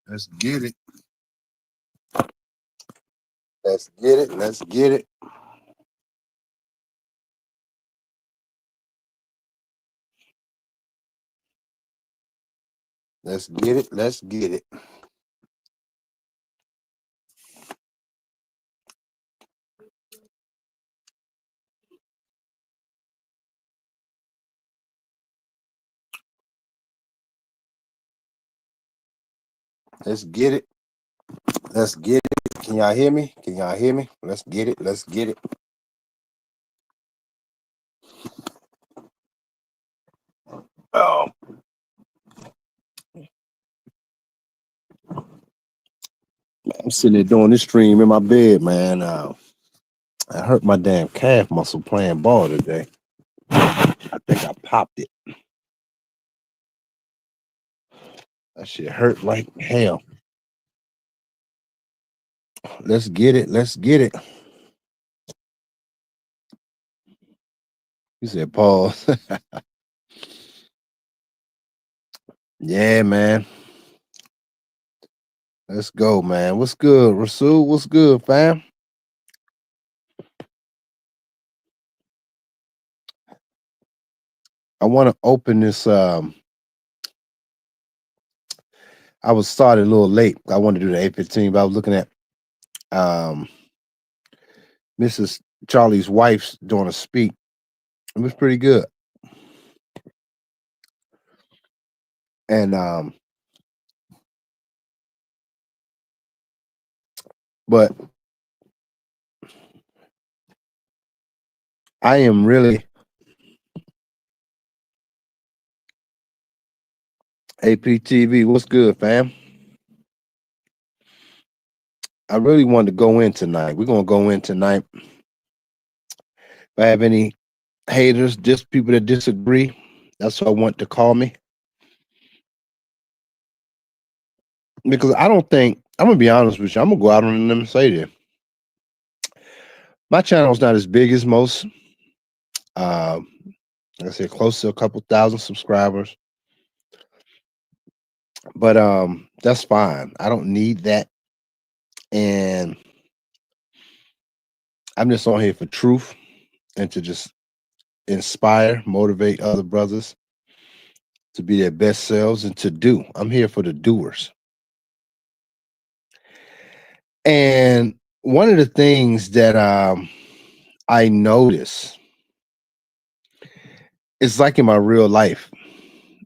Let's get it. Let's get it. Let's get it. Let's get it. Let's get it. Let's get it. Let's get it. Can y'all hear me? Can y'all hear me? Let's get it. Let's get it. Oh. I'm sitting there doing this stream in my bed, man. I hurt my damn calf muscle playing ball today. I think I popped it. That shit hurt like hell. Let's get it. Let's get it. He said, pause. Yeah, man. Let's go, man. What's good, Rasul? What's good, fam? I want to open this. I was started a little late. I wanted to do the 8:15, but I was looking at Mrs. Charlie's wife's doing a speak. It was pretty good. And but I am really APTV. What's good, fam? I really wanted to go in tonight. We're gonna go in tonight. If I have any haters, just people that disagree, that's what I want to call me. Because I don't think, I'm gonna be honest with you, I'm gonna go out on them and say this. My channel's not as big as most. Like I said, close to a couple thousand subscribers. But that's fine. I don't need that. And I'm just on here for truth and to just inspire, motivate other brothers to be their best selves and to do. I'm here for the doers. And one of the things that I notice is like in my real life,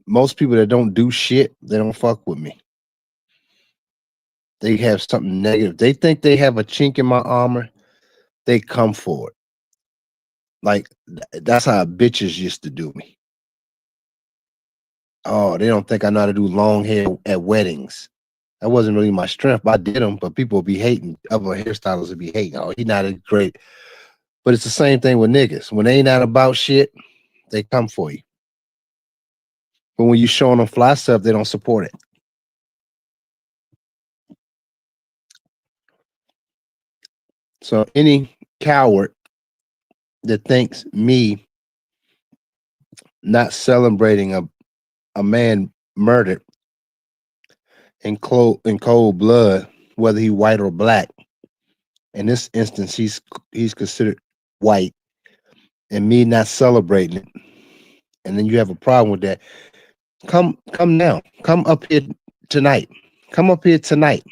most people that don't do shit, they don't fuck with me. They have something negative. They think they have a chink in my armor. They come for it. Like that's how bitches used to do me. Oh, they don't think I know how to do long hair at weddings. That wasn't really my strength. I did them, but people would be hating. Other hairstylists would be hating. Oh, he not as great. But it's the same thing with niggas. When they ain't not about shit, they come for you. But when you showing them fly stuff, they don't support it. So any coward that thinks me not celebrating a man murdered in cold blood, whether he white or black, in this instance, he's considered white, and me not celebrating it, and then you have a problem with that. Come now. Come up here tonight. Come up here tonight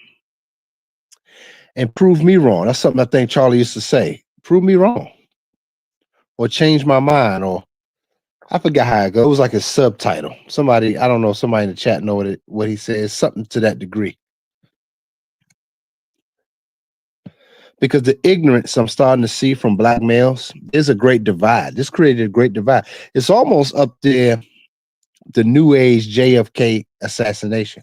and prove me wrong. That's something I think Charlie used to say. Prove me wrong. Or change my mind. Or I forgot how it goes. It was like a subtitle. Somebody, I don't know, somebody in the chat know what he says. Something to that degree. Because the ignorance I'm starting to see from black males is a great divide. This created a great divide. It's almost up there, the new age JFK assassination.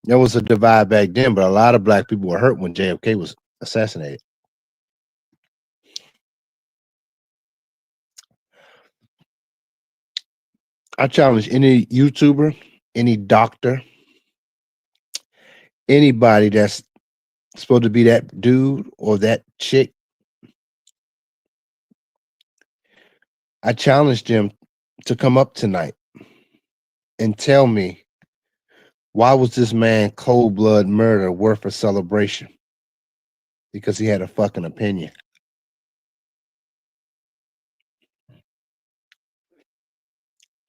There was a divide back then, but a lot of black people were hurt when JFK was assassinated. I challenge any YouTuber, any doctor, anybody that's supposed to be that dude or that chick. I challenge them to come up tonight and tell me, why was this man cold blood murder worth a celebration? Because he had a fucking opinion.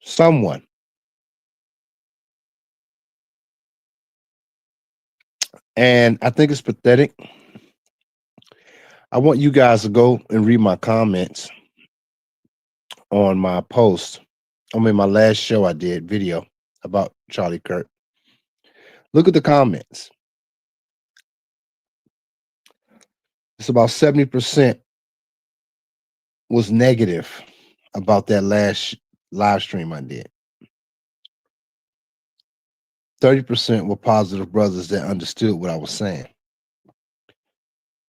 Someone. And I think it's pathetic. I want you guys to go and read my comments on my post. I mean, my last show I did video about Charlie Kirk. Look at the comments. It's about 70% was negative about that last live stream I did. 30% were positive brothers that understood what I was saying.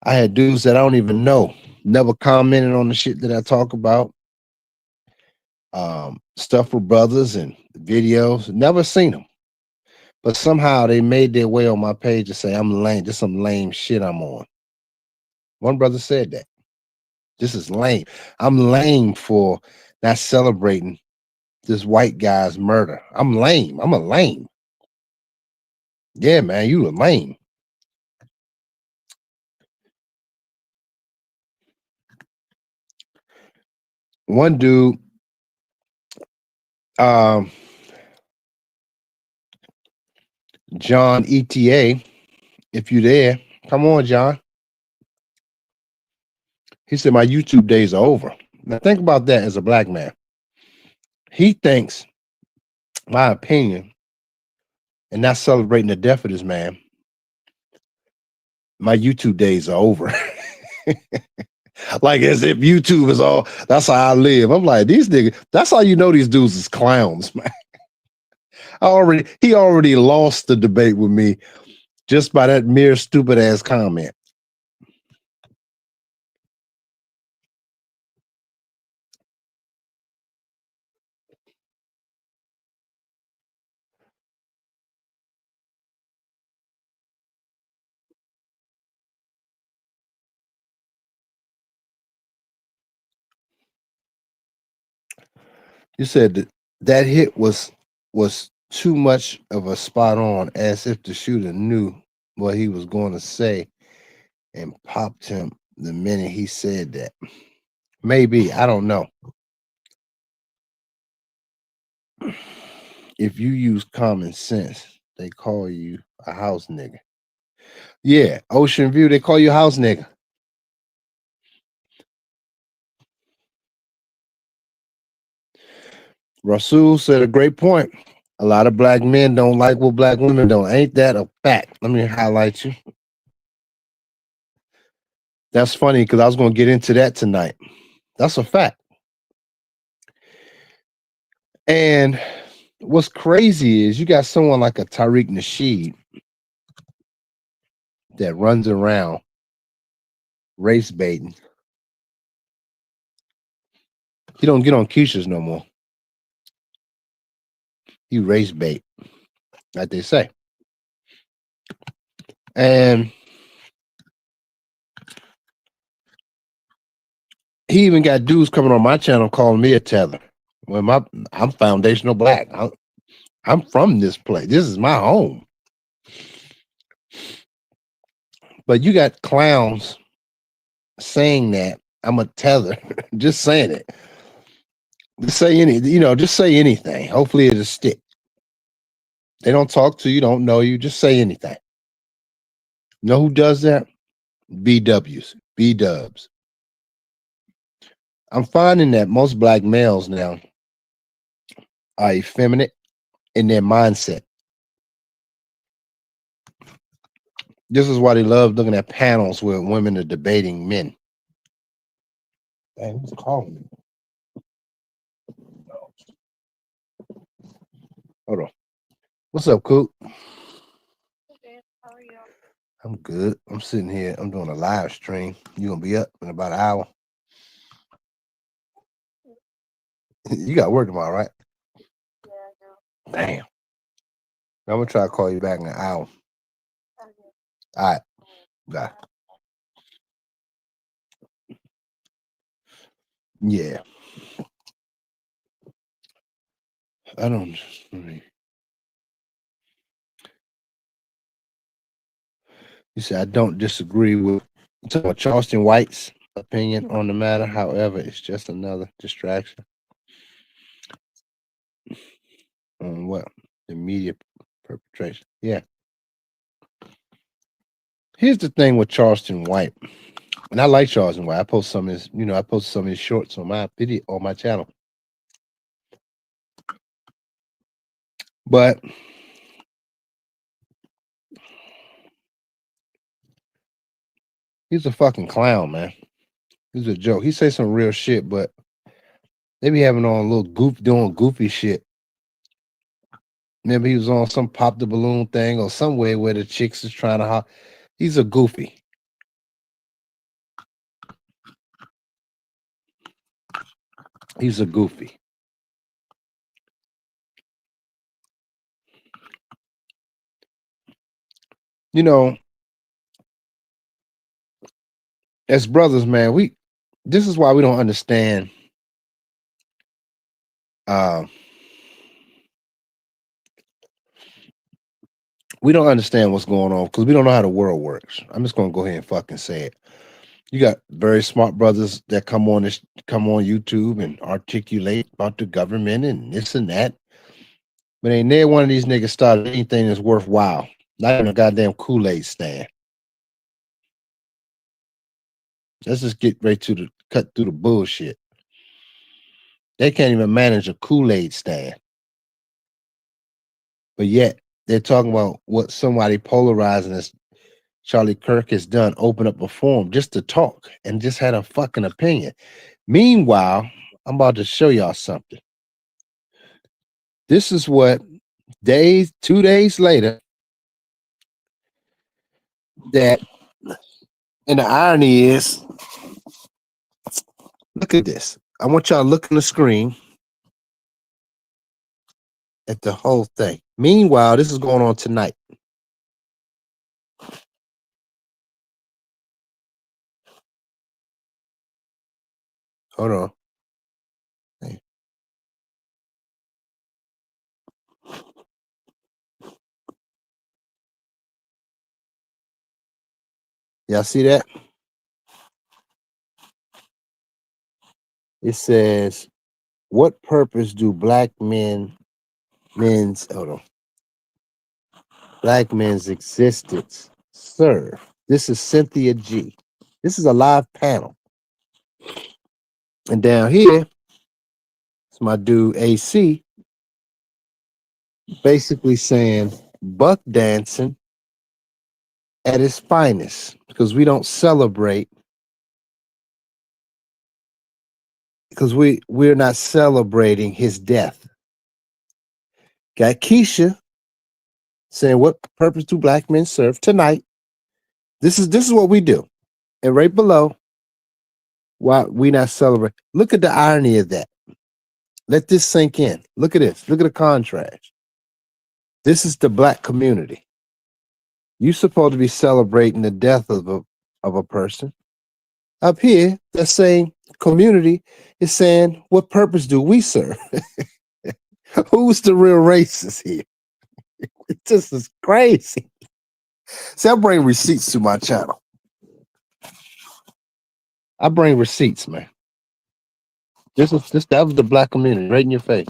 I had dudes that I don't even know, never commented on the shit that I talk about. Stuff for brothers and videos, never seen them. But somehow they made their way on my page to say I'm lame. This some lame shit I'm on. One brother said that. This is lame. I'm lame for not celebrating this white guy's murder. I'm lame. I'm a lame. Yeah, man, you a lame. One dude, John ETA, if you there, come on, John. He said, my YouTube days are over. Now think about that as a black man. He thinks my opinion and not celebrating the death of this man, my YouTube days are over. Like as if YouTube is all, that's how I live. I'm like, these niggas, that's how you know these dudes is clowns, man. He already lost the debate with me just by that mere stupid ass comment. You said that hit was too much of a spot on, as if the shooter knew what he was going to say and popped him the minute he said that. Maybe, I don't know. If you use common sense, they call you a house nigga. Yeah, Ocean View, they call you a house nigga. Rasul said a great point. A lot of black men don't like what black women don't. Ain't that a fact? Let me highlight you. That's funny because I was going to get into that tonight. That's a fact. And what's crazy is you got someone like a Tariq Nasheed that runs around race baiting. He don't get on Keisha's no more. He race bait, like they say. And he even got dudes coming on my channel calling me a tether. When I'm foundational black. I'm from this place. This is my home. But you got clowns saying that I'm a tether, just saying it. Just say just say anything. Hopefully it'll stick. They don't talk to you, don't know you, just say anything. Know who does that? BWs, B-dubs. I'm finding that most black males now are effeminate in their mindset. This is why they love looking at panels where women are debating men. Dang, who's calling me? Hold on. What's up, Coop? Okay, how are you? I'm good. I'm sitting here. I'm doing a live stream. You gonna be up in about an hour? You got work tomorrow, right? Yeah, I do. Damn. I'm gonna try to call you back in an hour. Okay. All right. Bye. Yeah. I don't. You said I don't disagree with Charleston White's opinion on the matter. However, it's just another distraction on what the media perpetration. Yeah. Here's the thing with Charleston White, and I like Charleston White. I post some of his, I post some of his shorts on my video on my channel. But he's a fucking clown, man. He's a joke. He say some real shit, but they be having on a little doing goofy shit. Maybe he was on some pop the balloon thing or some way where the chicks is trying to hop. He's a goofy. He's a goofy. You know, as brothers, man, this is why we don't understand we don't understand what's going on because we don't know how the world works. I'm just gonna go ahead and fucking say it. You got very smart brothers that come on YouTube and articulate about the government and this and that. But ain't never one of these niggas started anything that's worthwhile. Not even a goddamn Kool-Aid stand. Let's just get right to the cut through the bullshit. They can't even manage a Kool-Aid stand. But yet they're talking about what somebody polarizing as Charlie Kirk has done, open up a forum just to talk and just had a fucking opinion. Meanwhile, I'm about to show y'all something. This is what 2 days later, that, and the irony is, look at this. I want y'all to look on the screen at the whole thing. Meanwhile, this is going on tonight. Hold on. Hey. Y'all see that? It says, what purpose do black men's existence serve? This is Cynthia G. This is a live panel. And down here, it's my dude AC basically saying buck dancing at its finest because we don't celebrate, because we're not celebrating his death. Got Keisha saying, what purpose do black men serve tonight? This is what we do. And right below, why we not celebrate. Look at the irony of that. Let this sink in. Look at this. Look at the contrast. This is the black community. You're supposed to be celebrating the death of a person. Up here, the same community is saying, what purpose do we serve? Who's the real racist here? It just is crazy. See, I bring receipts to my channel. I bring receipts, man. That was the black community right in your face.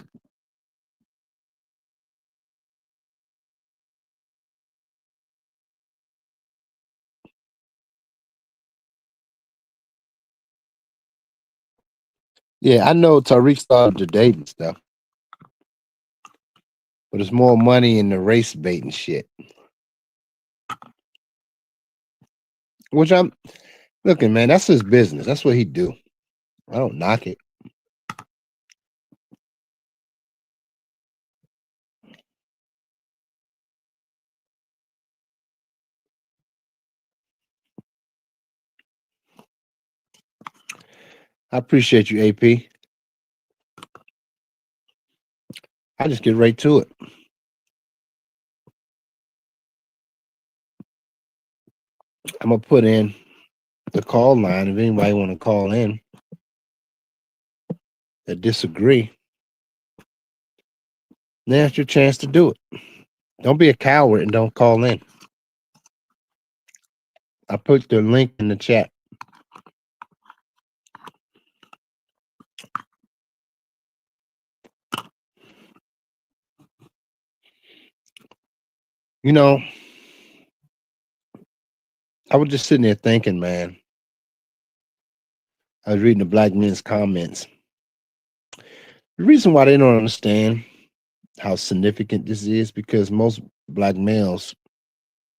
Yeah, I know Tariq started the dating stuff, but there's more money in the race baiting shit. Which I'm looking, man, that's his business. That's what he do. I don't knock it. I appreciate you, AP. I just get right to it. I'm gonna put in the call line if anybody want to call in that disagree. Now's your chance to do it. Don't be a coward and don't call in. I put the link in the chat. You know, I was just sitting there thinking, man. I was reading the black men's comments. The reason why they don't understand how significant this is because most black males,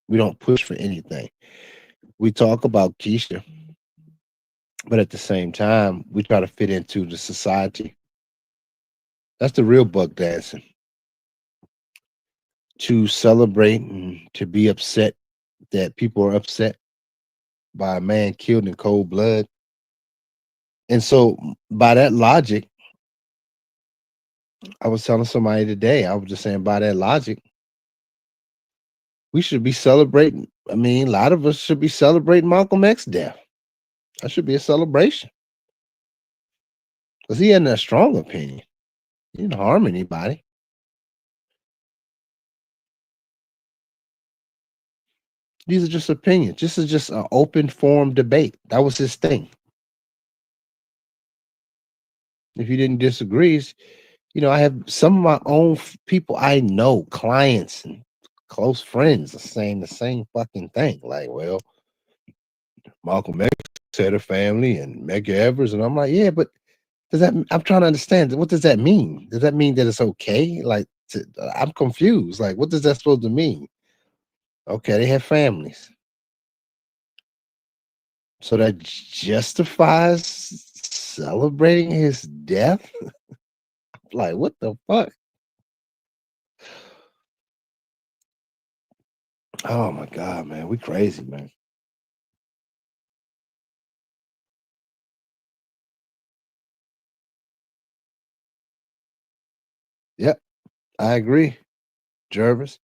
we don't push for anything. We talk about Keisha, but at the same time, we try to fit into the society. That's the real buck dancing. To celebrate and to be upset that people are upset by a man killed in cold blood. And so, by that logic, I was telling somebody today, I was just saying, by that logic, we should be celebrating. I mean, a lot of us should be celebrating Malcolm X's death. That should be a celebration because he had a strong opinion. He didn't harm anybody. These are just opinions. This is just an open forum debate. That was his thing. If you didn't disagree, I have some of my own people I know, clients and close friends are saying the same fucking thing. Like, well, Malcolm X had a family and Medgar Evers, and I'm like, yeah, but I'm trying to understand. What does that mean? Does that mean that it's okay? Like, I'm confused. Like, what does that supposed to mean? Okay, they have families. So that justifies celebrating his death? Like, what the fuck? Oh my God, man. We crazy, man. Yep, I agree. Jervis.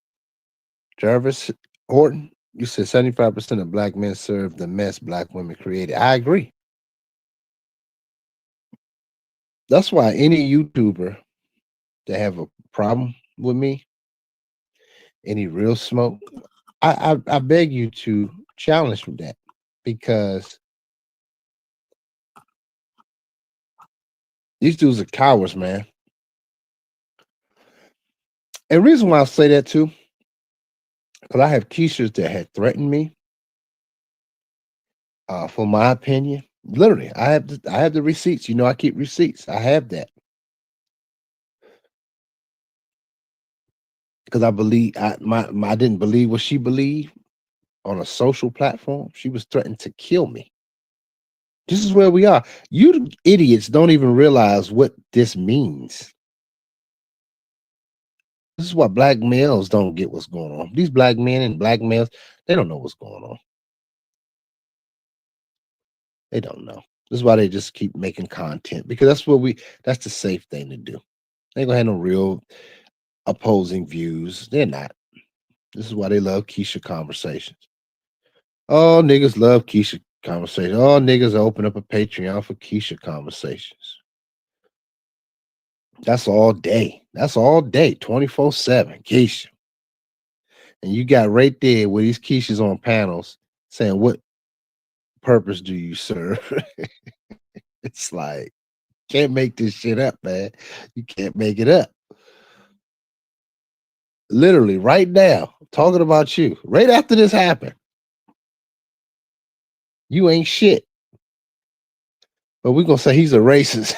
Jarvis Horton, you said 75% of black men serve the mess black women created. I agree. That's why any YouTuber that have a problem with me, any real smoke, I beg you to challenge that because these dudes are cowards, man. And the reason why I say that too, because I have Keishas that had threatened me for my opinion. Literally, I have the receipts. I keep receipts. I have that because I believe I didn't believe what she believed on a social platform. She was threatening to kill me. This is where we are. You idiots don't even realize what this means. This is why black males don't get what's going on. These black men and black males, they don't know what's going on. They don't know. This is why they just keep making content because that's the safe thing to do. They ain't gonna have no real opposing views. They're not. This is why they love Keisha conversations. Oh, niggas love Keisha conversations. Oh, niggas open up a Patreon for Keisha conversations. That's all day. That's all day, 24/7. Keisha. And you got right there where these Keishas on panels saying, what purpose do you serve? It's like, can't make this shit up, man. You can't make it up. Literally, right now, talking about you, right after this happened. You ain't shit. But we're gonna say he's a racist.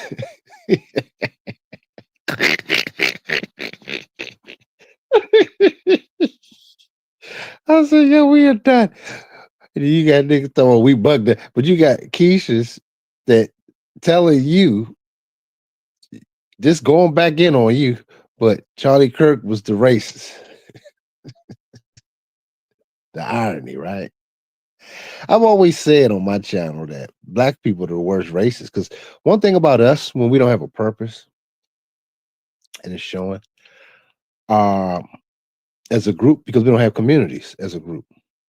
I said, yo, we are done. And you got niggas throwing we bugged it, but you got Keishas that telling you just going back in on you, but Charlie Kirk was the racist. The irony, right? I've always said on my channel that black people are the worst racists because one thing about us when we don't have a purpose and it's showing, um, as a group because we don't have communities as a group.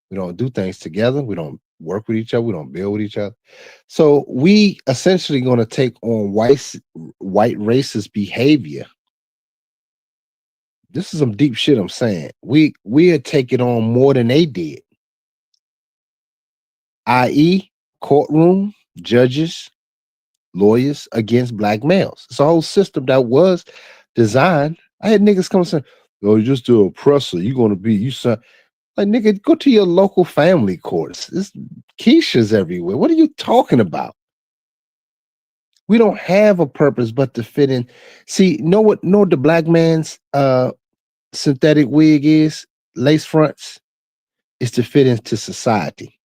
We don't do things together. We don't work with each other. We don't build with each other. So we essentially going to take on white racist behavior This is some deep shit I'm saying. We are taking on more than they did, i.e., courtroom, judges, lawyers against black males. It's a whole system that was designed. I had niggas come and say, "Oh, you're just an oppressor. You're gonna be you son." Like, nigga, go to your local family courts. It's Keisha's everywhere. What are you talking about? We don't have a purpose but to fit in. See, know what the black man's synthetic wig is? Lace fronts is to fit into society.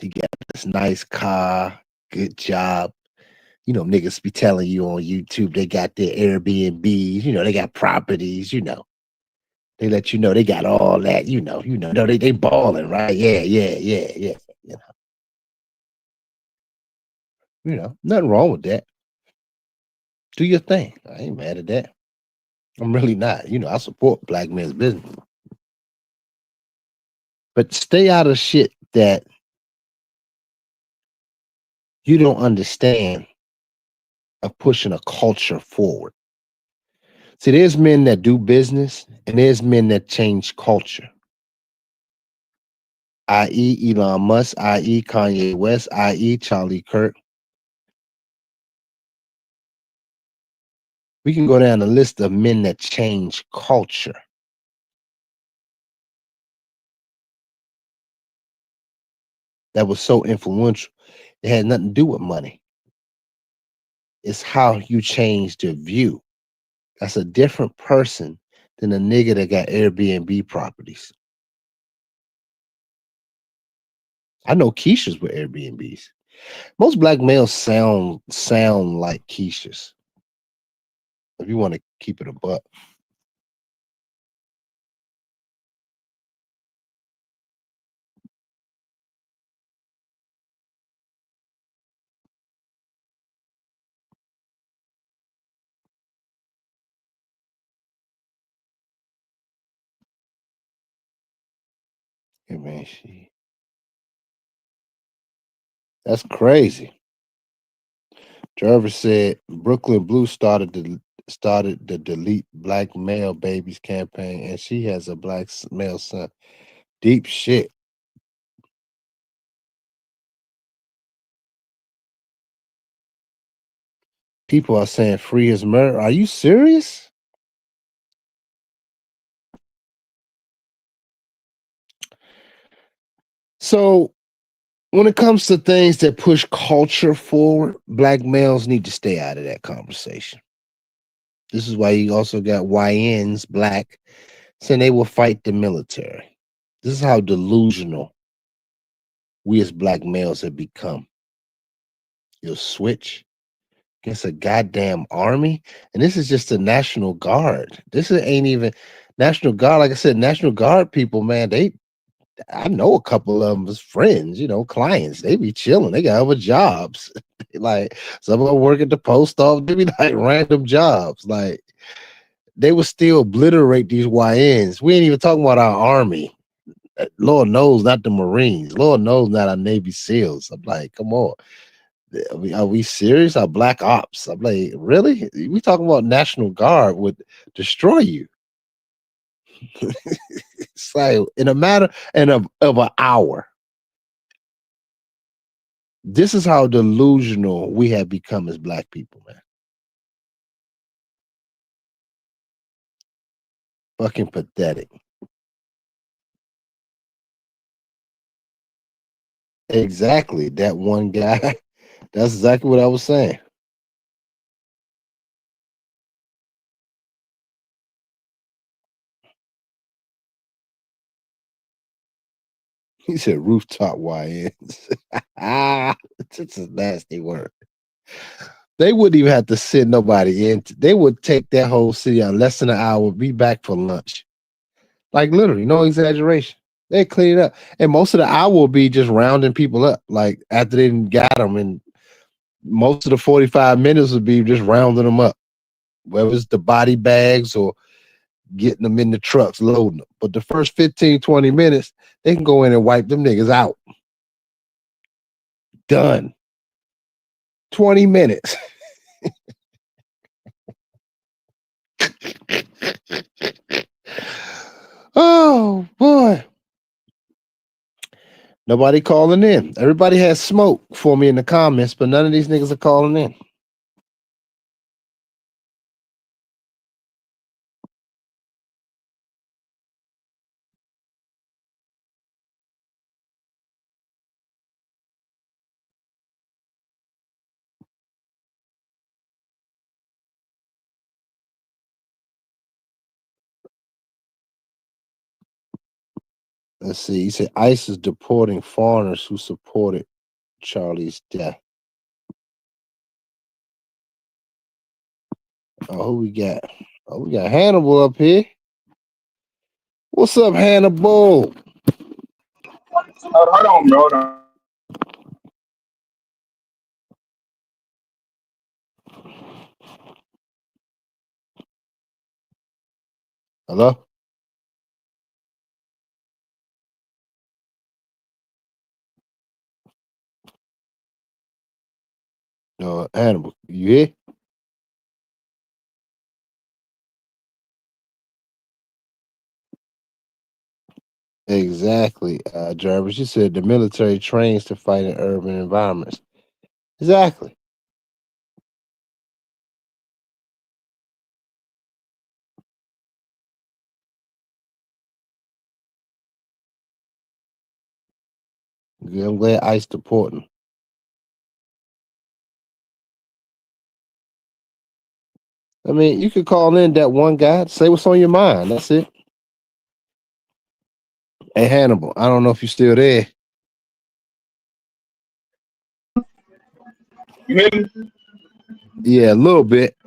You got this nice car, good job. You know, niggas be telling you on YouTube they got their Airbnbs, you know, they got properties, you know. They let you know they got all that, no, they balling, right? Yeah. Nothing wrong with that. Do your thing. I ain't mad at that. I'm really not. I support black men's business. But stay out of shit that you don't understand of pushing a culture forward. See, there's men that do business and there's men that change culture. I.e. Elon Musk, i.e. Kanye West, i.e. Charlie Kirk. We can go down the list of men that change culture. That was so influential. It had nothing to do with money. It's how you change the view. That's a different person than a nigga that got Airbnb properties. I know Keishas with Airbnbs. Most black males sound like Keishas. If you want to keep it a buck. Hey man, that's crazy. Jervis said Brooklyn Blue started the Delete Black Male Babies campaign, and she has a black male son. Deep shit. People are saying free his murder. Are you serious? So when it comes to things that push culture forward, black males need to stay out of that conversation. This is why you also got YNs, black, saying they will fight the military. This is how delusional we as black males have become. You'll switch against a goddamn army, and this is just the National Guard. Ain't even National Guard. Like I said, National Guard people, man, I know a couple of them as friends, clients. They be chilling. They got other jobs. Like some of them work at the post office. They be like random jobs. Like they would still obliterate these YNs. We ain't even talking about our army. Lord knows not the Marines. Lord knows not our Navy SEALs. I'm like, come on. Are we serious? Our black ops? I'm like, really? We talking about National Guard would destroy you. It's like in a matter of an hour. This is how delusional we have become as black people, man. Fucking pathetic. Exactly. That one guy. That's exactly what I was saying. He said rooftop YNs. It's a nasty word. They wouldn't even have to send nobody in. They would take that whole city out less than an hour, be back for lunch. Like literally, no exaggeration. They clean it up. And most of the hour will be just rounding people up. Like after they got them, and most of the 45 minutes would be just rounding them up. Whether it's the body bags or getting them in the trucks, loading them. But the first 15, 20 minutes, they can go in and wipe them niggas out. Done. 20 minutes. Oh boy. Nobody calling in. Everybody has smoke for me in the comments, but none of these niggas are calling in. Let's see. He said ICE is deporting foreigners who supported Charlie's death. Oh, who we got? Oh, we got Hannibal up here. What's up, Hannibal? Hold on, bro. Hold on. Hello? No, Hannibal, you here? Exactly, Jarvis. You said the military trains to fight in urban environments. Exactly. Good. I'm glad ICE deporting. I mean, you could call in that one guy, say what's on your mind. That's it. Hey, Hannibal, I don't know if you're still there. You hear me? Yeah, a little bit.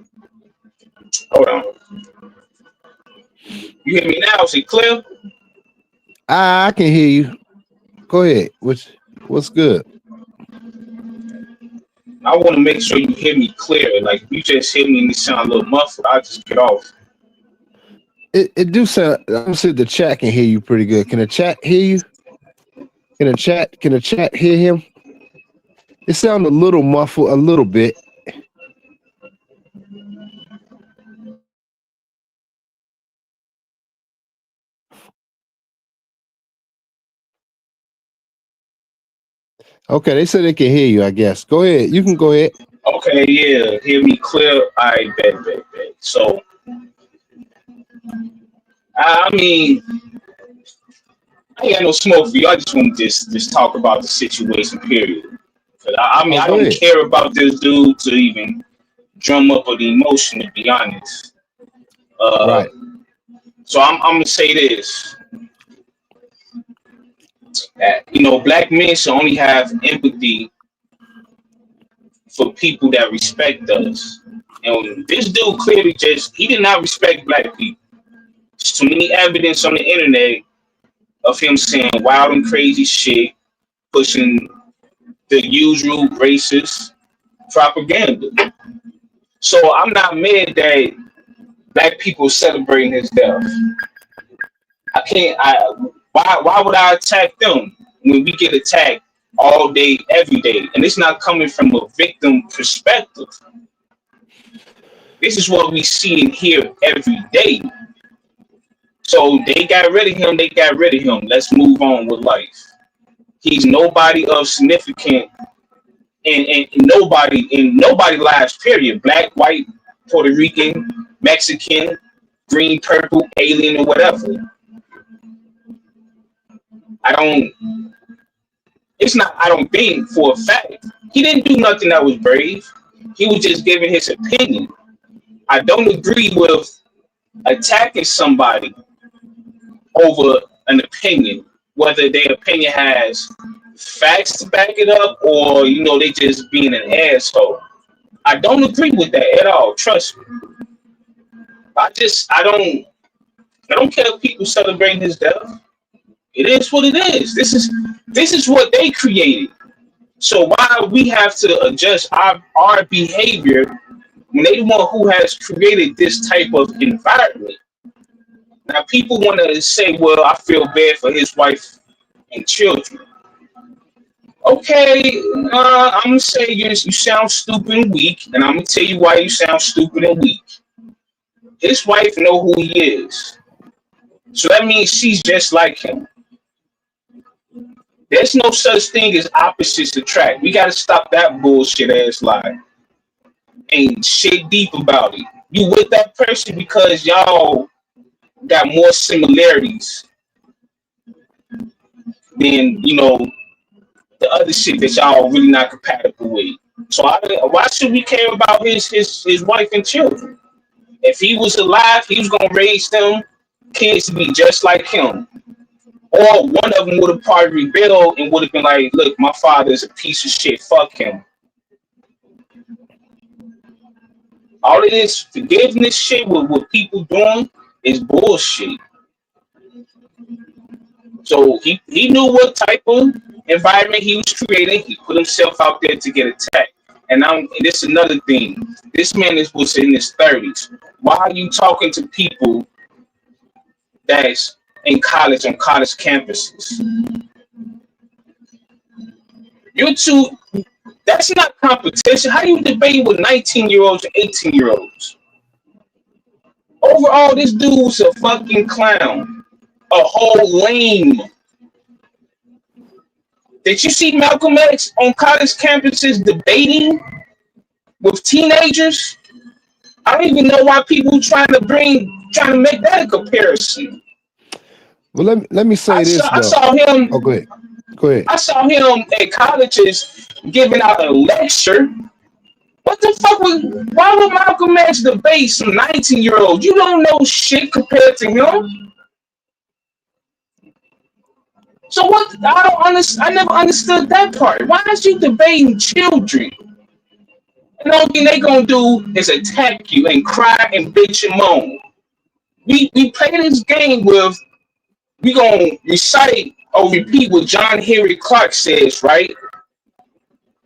Hold on. You hear me now? Is it clear? I can hear you. Go ahead. What's good? I want to make sure you hear me clear. Like, if you just hear me and it sound a little muffled, I'll just get off. It do sound. I'm saying the chat can hear you pretty good. Can the chat hear you? Can the chat hear him? It sounds a little muffled, a little bit. Okay, they said they can hear you, I guess. Go ahead. You can go ahead. Okay, yeah. Hear me clear? I bet. So, I mean, I ain't got no smoke for you. I just want to just talk about the situation, period. 'Cause I mean, Oh, I go don't ahead. care about this dude to even drum up an emotion, to be honest. Right. So I'm gonna say this: that, black men should only have empathy for people that respect us. And this dude clearly he did not respect black people. There's too many evidence on the internet of him saying wild and crazy shit, pushing the usual racist propaganda. So I'm not mad that black people celebrating his death. I can't. Why would I attack them when we get attacked all day, every day? And it's not coming from a victim perspective. This is what we see and hear every day. So they got rid of him. They got rid of him. Let's move on with life. He's nobody of significant, and nobody lives. Period. Black, white, Puerto Rican, Mexican, green, purple, alien, or whatever. I don't. It's not. I don't think for a fact he didn't do nothing that was brave. He was just giving his opinion. I don't agree with attacking somebody over an opinion, whether their opinion has facts to back it up or they just being an asshole. I don't agree with that at all. Trust me. I don't care if people celebrating his death. It is what it is. This is what they created. So why we have to adjust our behavior when they the one who has created this type of environment? Now people want to say, well, I feel bad for his wife and children. Okay, I'm gonna say you sound stupid and weak, and I'm gonna tell you why you sound stupid and weak. his wife know who he is. So that means she's just like him. There's no such thing as opposites attract. We gotta stop that bullshit ass lie. Ain't shit deep about it. You with that person because y'all got more similarities than the other shit that y'all really not compatible with. So why should we care about his wife and children? If he was alive, he was gonna raise them kids to be just like him. Or one of them would have probably rebelled and would have been like, look, my father's a piece of shit. Fuck him. All of this forgiveness shit with what people doing is bullshit. So he knew what type of environment he was creating. He put himself out there to get attacked. And this is another thing. This man was in his 30s. Why are you talking to people that's in college on college campuses? You two, that's not competition. How you debating with 19-year-olds and 18-year-olds? Overall, this dude was a fucking clown. A whole lame. Did you see Malcolm X on college campuses debating with teenagers? I don't even know why people trying to make that a comparison. Well, let me say this. I saw him. Oh, go ahead. Go ahead. I saw him at colleges giving out a lecture. What the fuck why would Malcolm X debate some 19-year-old? You don't know shit compared to him. So what? I never understood that part. Why is you debating children? And the only thing they gonna do is attack you and cry and bitch and moan. We play this game with we gonna recite or repeat what John Henry Clark says, right?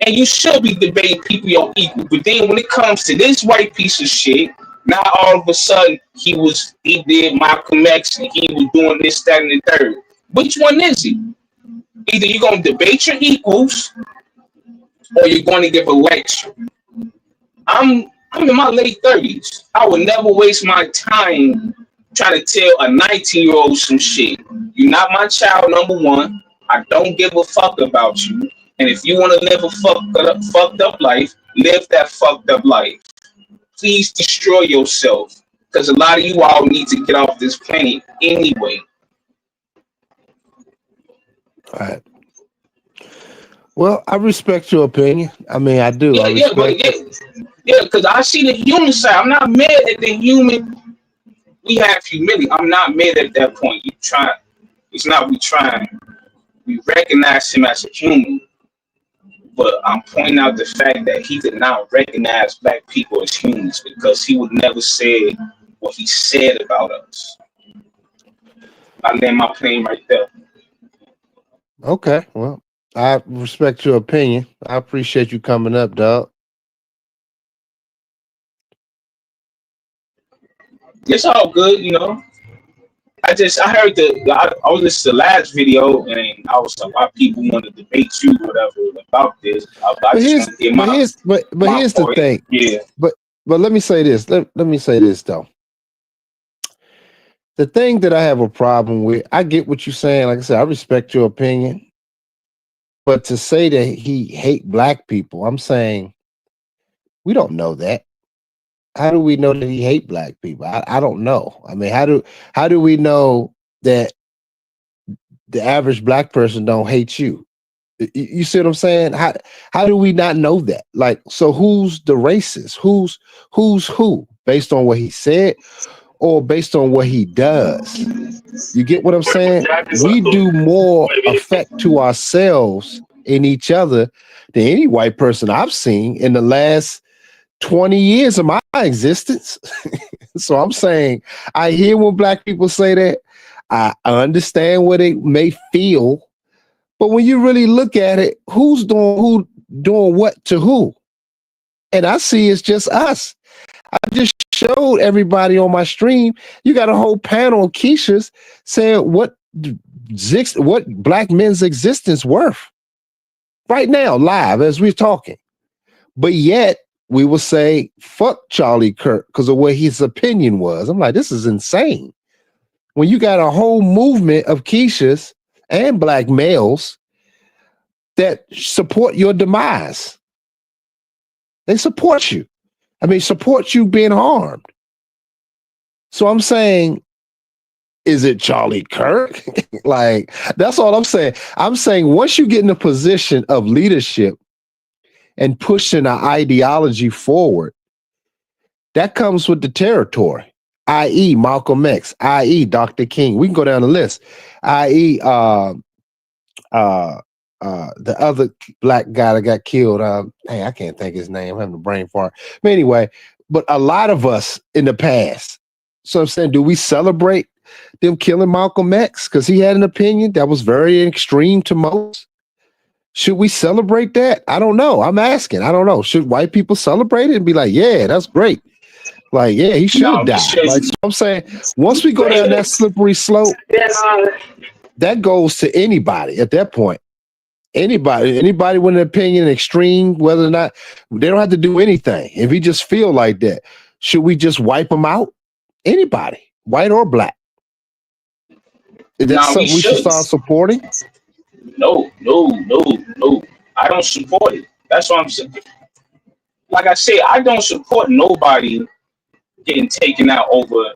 And you should be debating people your equal. But then when it comes to this white piece of shit, now all of a sudden he did Malcolm X and he was doing this, that, and the third. Which one is he? Either you're gonna debate your equals or you're gonna give a lecture. I'm in my late 30s. I would never waste my time trying to tell a 19-year-old some shit. You're not my child, number one. I don't give a fuck about you. And if you want to live a fucked up life, live that fucked up life. Please destroy yourself. Because a lot of you all need to get off this planet anyway. All right. Well, I respect your opinion. I mean, I do. Yeah, because I see the human side. I'm not mad at the human. We have humility. I'm not mad at that point. You try. It's not we trying. We recognize him as a human. But I'm pointing out the fact that he did not recognize black people as humans because he would never say what he said about us. I land my plane right there. Okay, well, I respect your opinion. I appreciate you coming up, dog. It's all good, I heard I was listening to the last video and I was like, why people want to debate you, whatever, about this. Here's the thing. Yeah. But let me say this. Let me say this though. The thing that I have a problem with, I get what you're saying. Like I said, I respect your opinion. But to say that he hate black people, I'm saying we don't know that. How do we know that he hate black people? I don't know. I mean, how do we know that the average black person don't hate you? You see what I'm saying? How do we not know that? Like, so who's the racist? Who's who? Based on what he said or based on what he does? You get what I'm saying? We do more effect to ourselves in each other than any white person I've seen in the last 20 years of my existence. So I'm saying, I hear when black people say that. I understand what they may feel, but when you really look at it, who's doing what to who? And I see it's just us. I just showed everybody on my stream. You got a whole panel of Keishas saying what black men's existence worth right now, live as we're talking. But yet we will say fuck Charlie Kirk because of what his opinion was. I'm like, this is insane. When you got a whole movement of Keishas and black males that support your demise. They support you. I mean, support you being harmed. So I'm saying, is it Charlie Kirk? Like, that's all I'm saying. I'm saying once you get in a position of leadership and pushing an ideology forward, that comes with the territory, i.e. Malcolm X, i.e. Dr. King. We can go down the list, i.e. The other black guy that got killed. Hey, I can't think his name. I'm having a brain fart. But anyway, but a lot of us in the past. So I'm saying, do we celebrate them killing Malcolm X because he had an opinion that was very extreme to most? Should we celebrate that? I don't know. I'm asking. I don't know. Should white people celebrate it and be like, yeah, that's great? Like, yeah, he should die. Like, so I'm saying, once we go down that slippery slope, that goes to anybody at that point. Anybody with an opinion, extreme, whether or not, they don't have to do anything. If he just feel like that, should we just wipe him out? Anybody, white or black. Is that something we should start supporting? No. I don't support it. That's what I'm saying. Like I say, I don't support nobody getting taken out over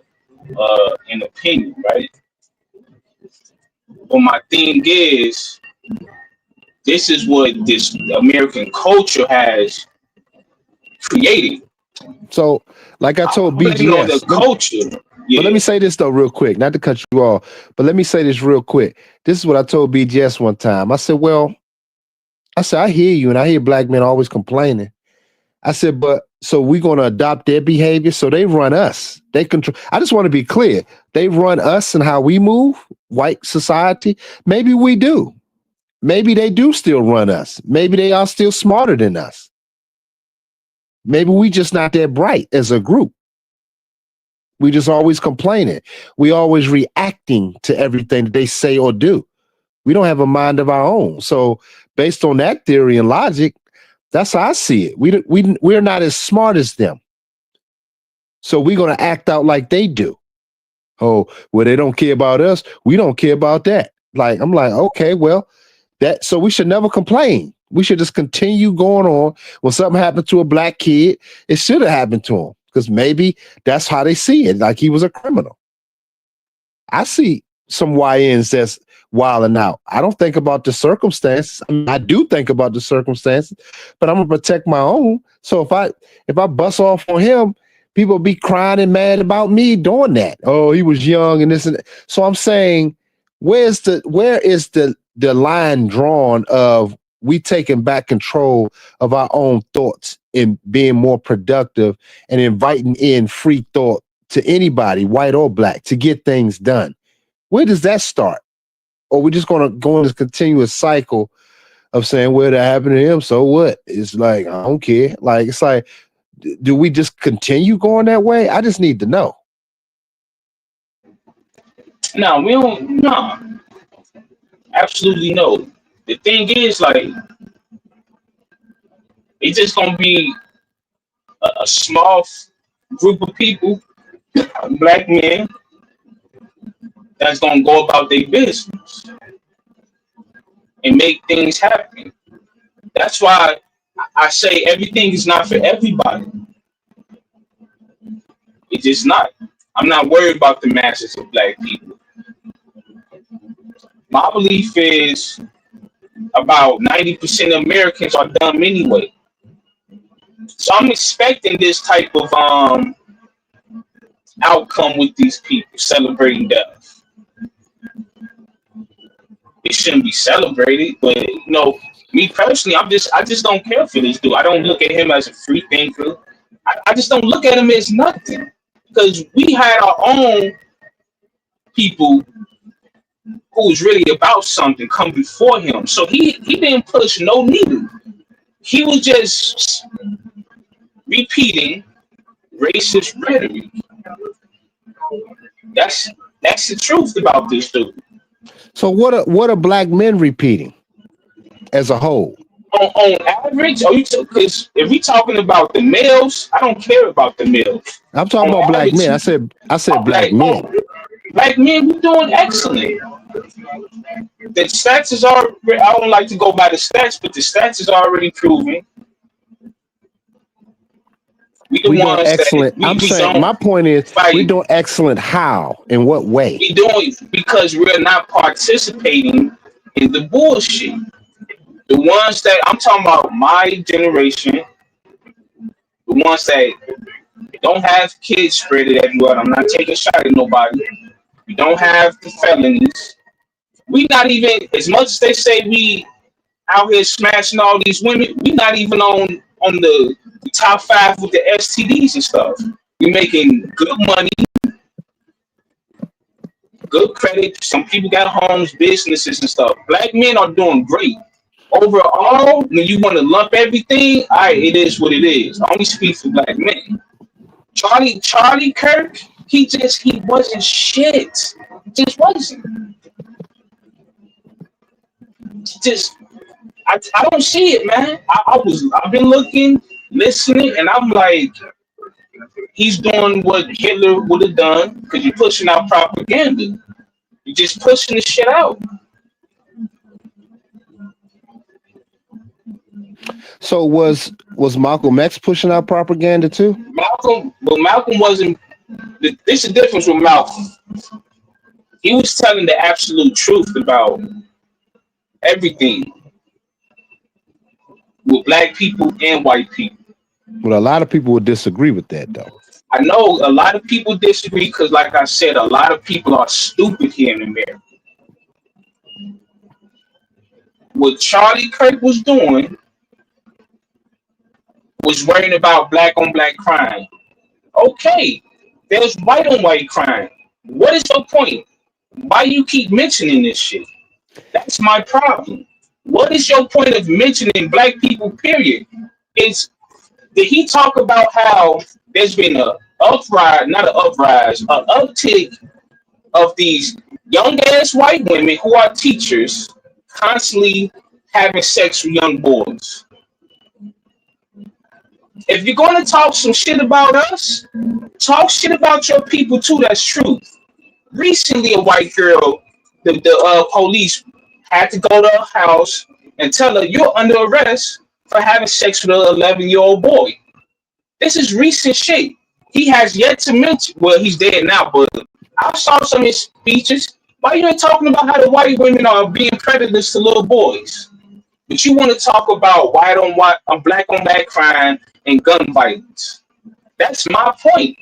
an opinion, right? But my thing is, this is what this American culture has created. So, like I told BGS, the culture. Yeah. But let me say this though, real quick, not to cut you off, but let me say this real quick. This is what I told BGS one time. I said, I hear you, and I hear black men always complaining. I said, but so we're going to adopt their behavior. So they run us. They control. I just want to be clear. They run us and how we move, white society. Maybe we do. Maybe they do still run us. Maybe they are still smarter than us. Maybe we just not that bright as a group. We just always complaining. We always reacting to everything that they say or do. We don't have a mind of our own. So based on that theory and logic, that's how I see it. We're not as smart as them. So we're going to act out like they do. Oh, well, they don't care about us. We don't care about that. Like, I'm like, okay, well, so we should never complain. We should just continue going on. When something happened to a black kid, it should have happened to him because maybe that's how they see it. Like he was a criminal. I see some YNs that's wilding out. I don't think about the circumstances. I mean, I do think about the circumstances, but I'm gonna protect my own. So if I bust off on him, people be crying and mad about me doing that. Oh, he was young and this and that. So I'm saying, where is the line drawn of we taking back control of our own thoughts and being more productive and inviting in free thought to anybody, white or black, to get things done? Where does that start? Or we're just going to go in this continuous cycle of saying, well, that happened to him, so what? It's like, I don't care. Like, it's like, do we just continue going that way? I just need to know. No, we don't. No, absolutely no. The thing is, like, it's just gonna be a small group of people, black men, that's gonna go about their business and make things happen. That's why I say everything is not for everybody. It's just not. I'm not worried about the masses of black people. My belief is about 90% of Americans are dumb anyway. So I'm expecting this type of outcome with these people celebrating death. It shouldn't be celebrated, but me personally, I just don't care for this dude. I don't look at him as a free thinker. I just don't look at him as nothing, because we had our own people who was really about something come before him. So he didn't push no needle. He was just repeating racist rhetoric. That's the truth about this dude. So what are black men repeating as a whole? On average, because if we talking about the males, I don't care about the males. I'm talking On about black average, men. I said black like men. black men, we doing excellent. The stats is already. I don't like to go by the stats, but the stats is already proven. We the We doing ones that excellent. I'm we saying don't my point is we're fight. doing excellent. How? In what way? We doing because we're not participating in the bullshit. The ones that I'm talking about, my generation, the ones that don't have kids spread it everywhere. I'm not taking a shot at nobody. We don't have the felonies. We not even as much as they say we out here smashing all these women. We not even on the top five with the STDs and stuff. We making good money, good credit. Some people got homes, businesses and stuff. Black men are doing great. Overall, when you want to lump everything, all right, it is what it is. I only speak for black men. Charlie Kirk, he wasn't shit. He just wasn't. Just I don't see it, man. I've been looking, listening, and I'm like, he's doing what Hitler would have done because you're pushing out propaganda. You're just pushing the shit out. So was Malcolm X pushing out propaganda too? Malcolm wasn't. This is the difference with Malcolm. He was telling the absolute truth about everything with black people and white people. Well, a lot of people would disagree with that, though. I know a lot of people disagree because, like I said, a lot of people are stupid here in America. What Charlie Kirk was doing was worrying about black on black crime. Okay, there's white on white crime. What is your point? Why you keep mentioning this shit? That's my problem. What is your point of mentioning black people, period? Did he talk about how there's been a uptick of these young ass white women who are teachers constantly having sex with young boys? If you're going to talk some shit about us, talk shit about your people too. That's truth. Recently, a white girl, the police had to go to her house and tell her you're under arrest for having sex with an 11-year-old boy. This is recent shit. He has yet to mention. Well, he's dead now, but I saw some of his speeches. Why you ain't talking about how the white women are being predators to little boys? But you want to talk about white on white, black on black crime and gun violence. That's my point.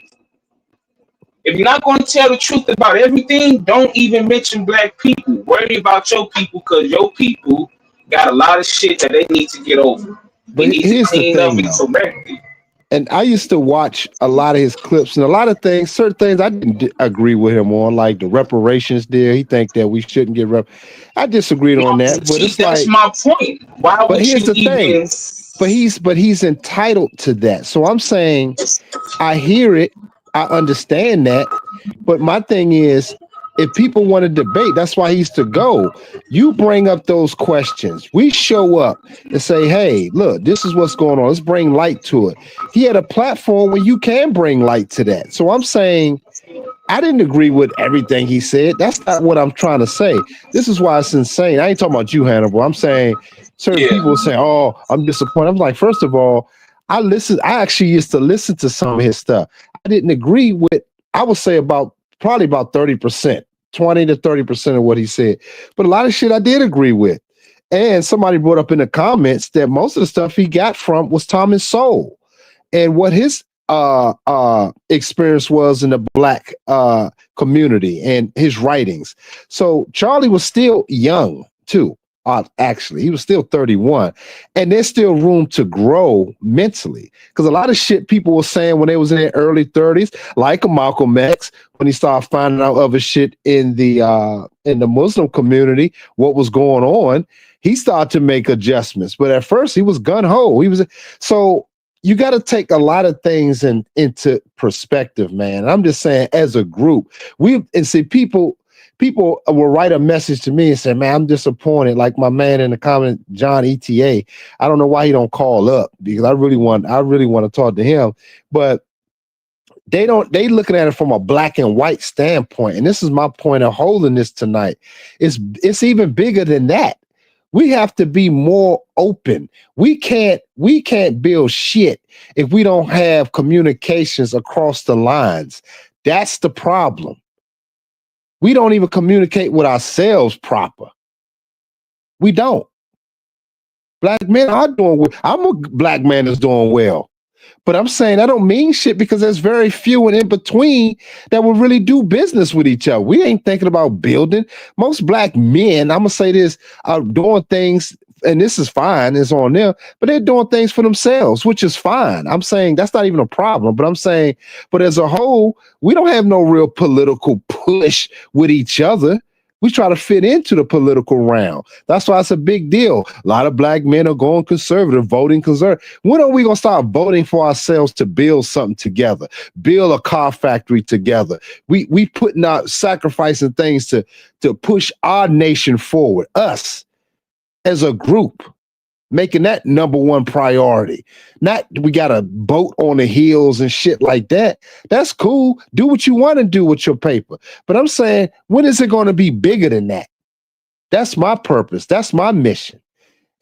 If you're not going to tell the truth about everything, don't even mention black people. Worry about your people because your people got a lot of shit that they need to get over. They need to clean up and correct it. And I used to watch a lot of his clips and a lot of things, certain things I didn't agree with him on, like the reparations deal. He think that we shouldn't get I disagreed on that, but it's that's my point. Why would here's you the thing. But he's entitled to that. So I'm saying I hear it, I understand that, but my thing is, if people want to debate, that's why he used to go. You bring up those questions. We show up and say, hey, look, this is what's going on. Let's bring light to it. He had a platform where you can bring light to that. So I'm saying I didn't agree with everything he said. That's not what I'm trying to say. This is why it's insane. I ain't talking about you, Hannibal. I'm saying certain people say, oh, I'm disappointed. I'm like, first of all, I actually used to listen to some of his stuff. I didn't agree with, I would say probably about 30%. 20 to 30% of what he said. But a lot of shit I did agree with. And somebody brought up in the comments that most of the stuff he got from was Thomas Sowell and what his experience was in the black community and his writings. So Charlie was still young too. Actually, he was still 31, and there's still room to grow mentally because a lot of shit people were saying when they was in their early 30s, like Malcolm X, when he started finding out other shit in the Muslim community, what was going on, he started to make adjustments. But at first, he was gun ho. So you got to take a lot of things into perspective, man. I'm just saying, as a group, people people will write a message to me and say, man, I'm disappointed. Like my man in the comment, John ETA. I don't know why he don't call up because I really want to talk to him. But they looking at it from a black and white standpoint. And this is my point of holding this tonight. It's even bigger than that. We have to be more open. We can't build shit if we don't have communications across the lines. That's the problem. We don't even communicate with ourselves proper. We don't. Black men are doing well. I'm a black man that's doing well. But I'm saying that don't mean shit because there's very few and in between that will really do business with each other. We ain't thinking about building. Most black men, I'm going to say this, are doing things, and this is fine, it's on them, but they're doing things for themselves, which is fine. I'm saying that's not even a problem, but I'm saying, but as a whole, we don't have no real political push with each other. We try to fit into the political round. That's why it's a big deal. A lot of black men are going conservative, voting conservative. When are we going to start voting for ourselves to build something together, build a car factory together? We putting out sacrificing things to push our nation forward, us as a group, making that number one priority. Not we got to boat on the heels and shit like that. That's cool. Do what you want to do with your paper. But I'm saying, when is it going to be bigger than that? That's my purpose. That's my mission.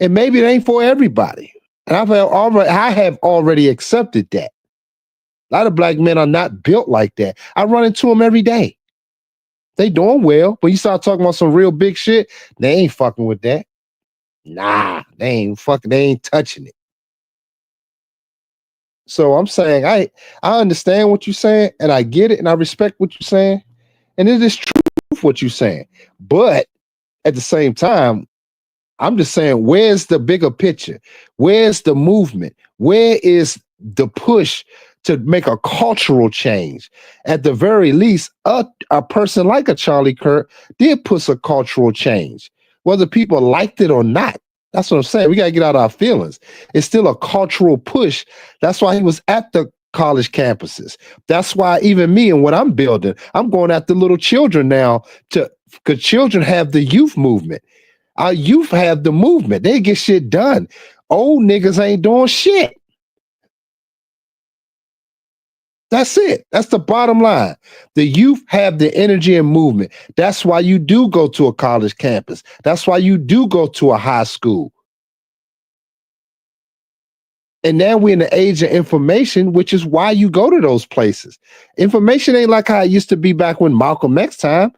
And maybe it ain't for everybody. And I have already accepted that. A lot of black men are not built like that. I run into them every day. They doing well. But you start talking about some real big shit, they ain't fucking with that. Nah, they ain't touching it. So I'm saying I understand what you're saying, and I get it, and I respect what you're saying, and it is true what you're saying. But at the same time, I'm just saying, where's the bigger picture? Where's the movement? Where is the push to make a cultural change? At the very least, a person like a Charlie Kirk did push a cultural change, whether people liked it or not. That's what I'm saying. We got to get out of our feelings. It's still a cultural push. That's why he was at the college campuses. That's why even me and what I'm building, I'm going after little children now because children have the youth movement. Our youth have the movement. They get shit done. Old niggas ain't doing shit. That's it. That's the bottom line. The youth have the energy and movement. That's why you do go to a college campus. That's why you do go to a high school. And now we're in the age of information, which is why you go to those places. Information ain't like how it used to be back when Malcolm X time.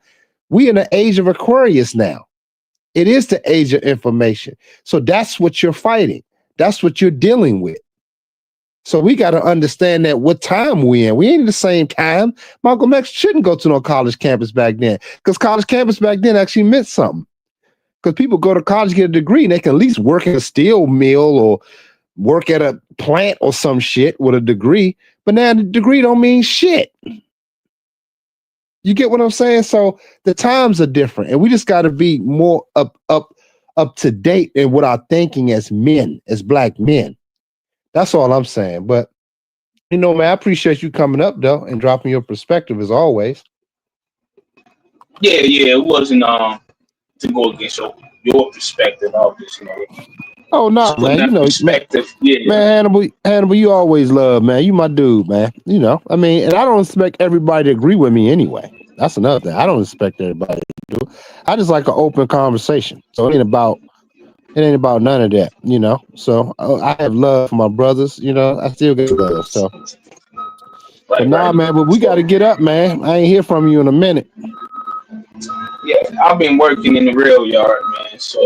We in the age of Aquarius now. It is the age of information. So that's what you're fighting. That's what you're dealing with. So we got to understand that what time we in. We ain't in the same time. Malcolm X shouldn't go to no college campus back then because college campus back then actually meant something. Because people go to college, get a degree, and they can at least work in a steel mill or work at a plant or some shit with a degree. But now the degree don't mean shit. You get what I'm saying? So the times are different, and we just got to be more up to date in what our thinking as men, as black men. That's all I'm saying. But you know, man, I appreciate you coming up though and dropping your perspective as always. Yeah, it wasn't to go against your perspective of this, Oh no, just putting man. You that know, perspective. man, Hannibal, you always love, man. You my dude, man. You know, I mean, and I don't expect everybody to agree with me anyway. That's another thing. I don't expect everybody to do. I just like an open conversation. So it ain't about none of that, you know. So I have love for my brothers, you know. I still get love. So, but nah, man. But we got to get up, man. I ain't hear from you in a minute. Yeah, I've been working in the rail yard, man. So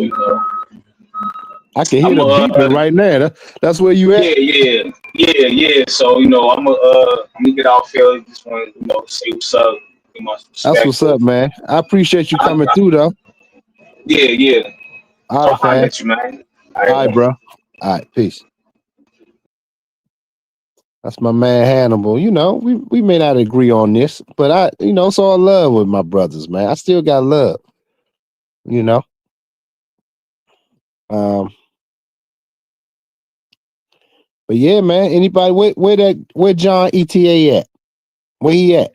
I can hear the beeping right now. That's where you at. Yeah. So I'm gonna get off here. Just want to say what's up. That's what's up, man. I appreciate you coming through, though. Yeah. All right, fam. Let you, man. All right, bro. All right, peace. That's my man Hannibal. You know, we may not agree on this, but it's all love with my brothers, man. I still got love. You know. But yeah, man. Anybody where John ETA at? Where he at?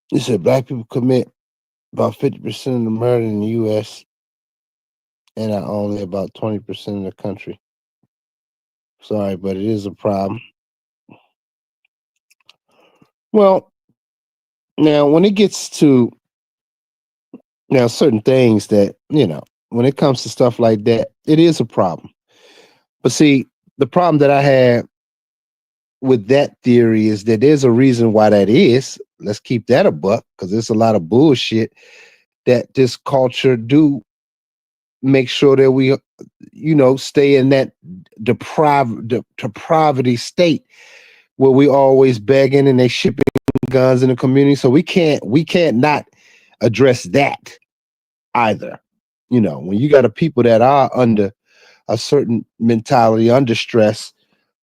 He said black people commit about 50% of the murder in the U.S. and are only about 20% of the country. Sorry, but it is a problem. Well, now when it gets to certain things that, when it comes to stuff like that, it is a problem. But see, the problem that I have with that theory is that there's a reason why that is. Let's keep that a buck, because there's a lot of bullshit that this culture do make sure that we, stay in that depravity state where we always begging and they shipping guns in the community. So we can't not address that either. When you got a people that are under a certain mentality, under stress,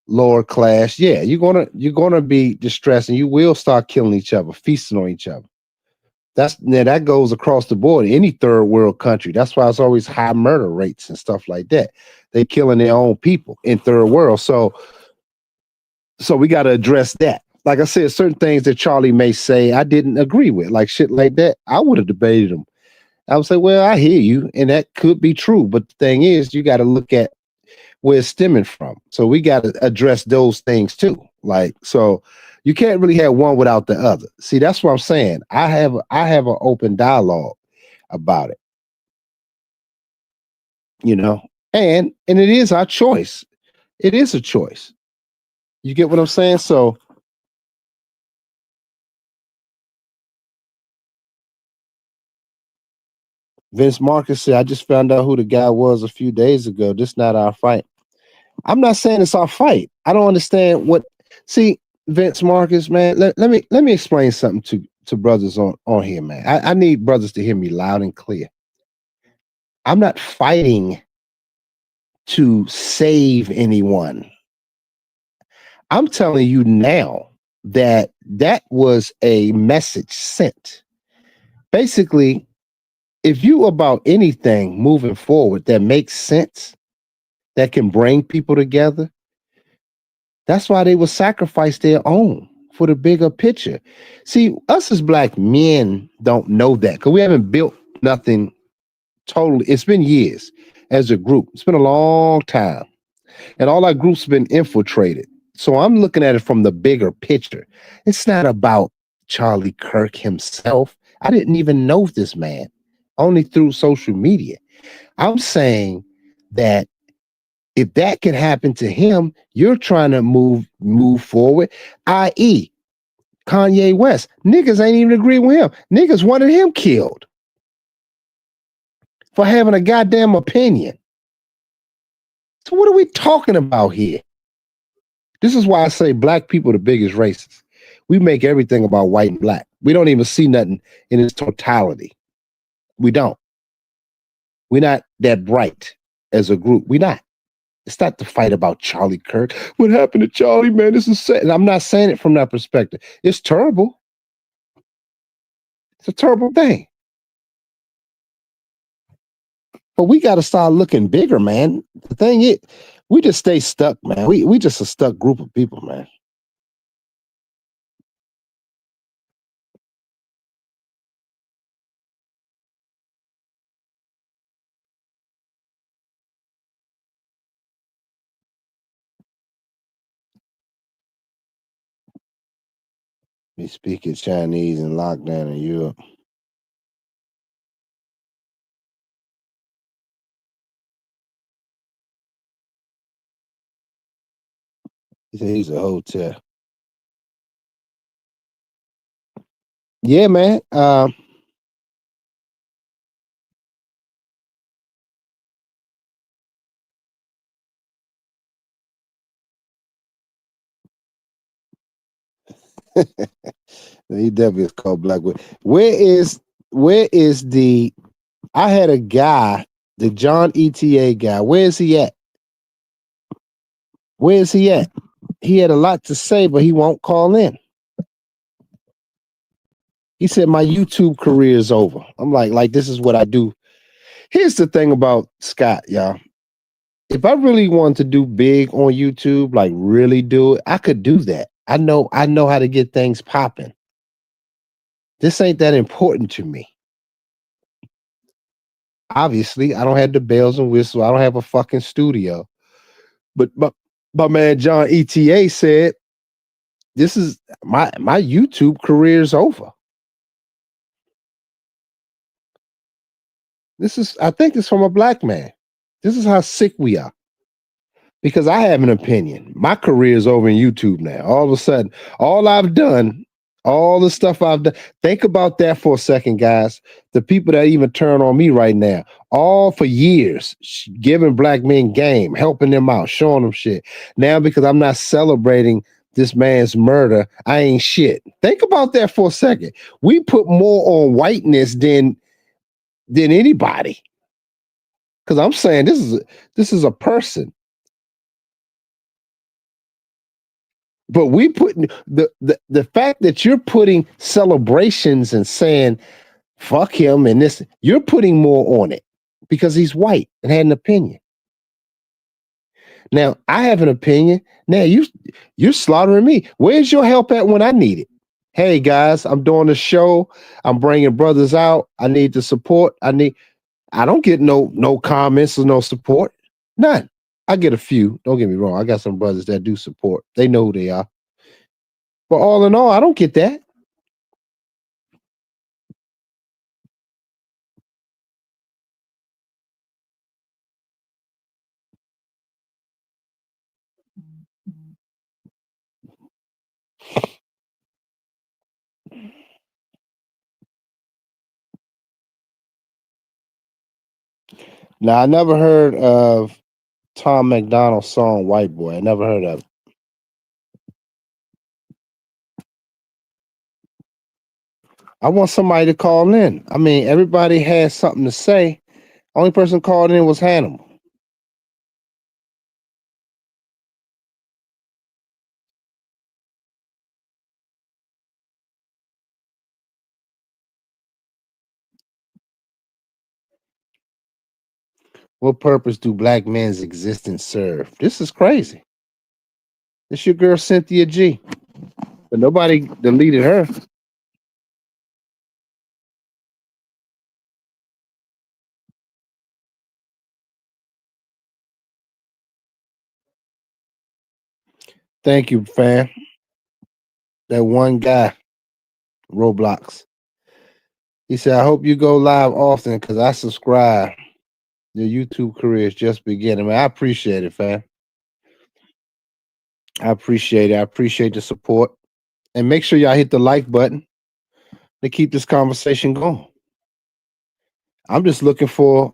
lower class, yeah, you're gonna be distressed and you will start killing each other, feasting on each other. That goes across the board, any third world country. That's why it's always high murder rates and stuff like that. They killing their own people in third world. So we got to address that. Like I said, certain things that Charlie may say I didn't agree with, like shit like that. I would have debated him. I would say, well, I hear you, and that could be true. But the thing is, you got to look at where it's stemming from. So we got to address those things too. Like, so you can't really have one without the other. See, that's what I'm saying. I have an open dialogue about it. And it is our choice. It is a choice. You get what I'm saying? So Vince Marcus said, I just found out who the guy was a few days ago. This not our fight. I'm not saying it's our fight. I don't understand see, Vince Marcus, man, let me explain something to brothers on here, man. I need brothers to hear me loud and clear. I'm not fighting to save anyone. I'm telling you now that was a message sent. Basically, if you about anything moving forward that makes sense, that can bring people together, that's why they will sacrifice their own for the bigger picture. See, us as black men don't know that because we haven't built nothing totally. It's been years as a group. It's been a long time. And all our groups have been infiltrated. So I'm looking at it from the bigger picture. It's not about Charlie Kirk himself. I didn't even know this man, only through social media. I'm saying that if that can happen to him, you're trying to move forward, i.e., Kanye West. Niggas ain't even agree with him. Niggas wanted him killed for having a goddamn opinion. So what are we talking about here? This is why I say black people are the biggest racists. We make everything about white and black. We don't even see nothing in its totality. We don't. We're not that bright as a group. We're not. It's not the fight about Charlie Kirk. What happened to Charlie, man? This is sad. And I'm not saying it from that perspective. It's terrible. It's a terrible thing. But we got to start looking bigger, man. The thing is, we just stay stuck, man. We just a stuck group of people, man. We speak Chinese and lockdown in Europe. He said he's a hotel. Yeah, man. He definitely is called Blackwood. Where is the? I had a guy, the John ETA guy. Where is he at? Where is he at? He had a lot to say, but he won't call in. He said my YouTube career is over. I'm like this is what I do. Here's the thing about Scott, y'all. If I really wanted to do big on YouTube, like really do it, I could do that. I know how to get things popping. This ain't that important to me. Obviously, I don't have the bells and whistles. I don't have a fucking studio. But my man John ETA said this is my YouTube career is over. This is I think it's from a black man. This is how sick we are. Because I have an opinion. My career is over in YouTube now. All of a sudden, all I've done, all the stuff I've done. Think about that for a second, guys. The people that even turn on me right now, all for years, giving black men game, helping them out, showing them shit. Now, because I'm not celebrating this man's murder, I ain't shit. Think about that for a second. We put more on whiteness than anybody. Because I'm saying this is a person. But we put the fact that you're putting celebrations and saying fuck him and this, you're putting more on it because he's white and had an opinion. Now I have an opinion. Now you're slaughtering me. Where's your help at when I need it? Hey guys, I'm doing a show. I'm bringing brothers out. I need the support. I don't get no comments or no support. None. I get a few. Don't get me wrong. I got some brothers that do support. They know who they are. But all in all, I don't get that. Now I never heard of Tom McDonald's song "White Boy." I never heard of it. I want somebody to call in. I mean, everybody has something to say. Only person called in was Hannibal. What purpose do black men's existence serve? This is crazy. This your girl Cynthia G, but nobody deleted her. Thank you, fam. That one guy, Roblox. He said, "I hope you go live often because I subscribe. Your YouTube career is just beginning." Man, I appreciate it, fam. I appreciate it. I appreciate the support. And make sure y'all hit the like button to keep this conversation going. I'm just looking for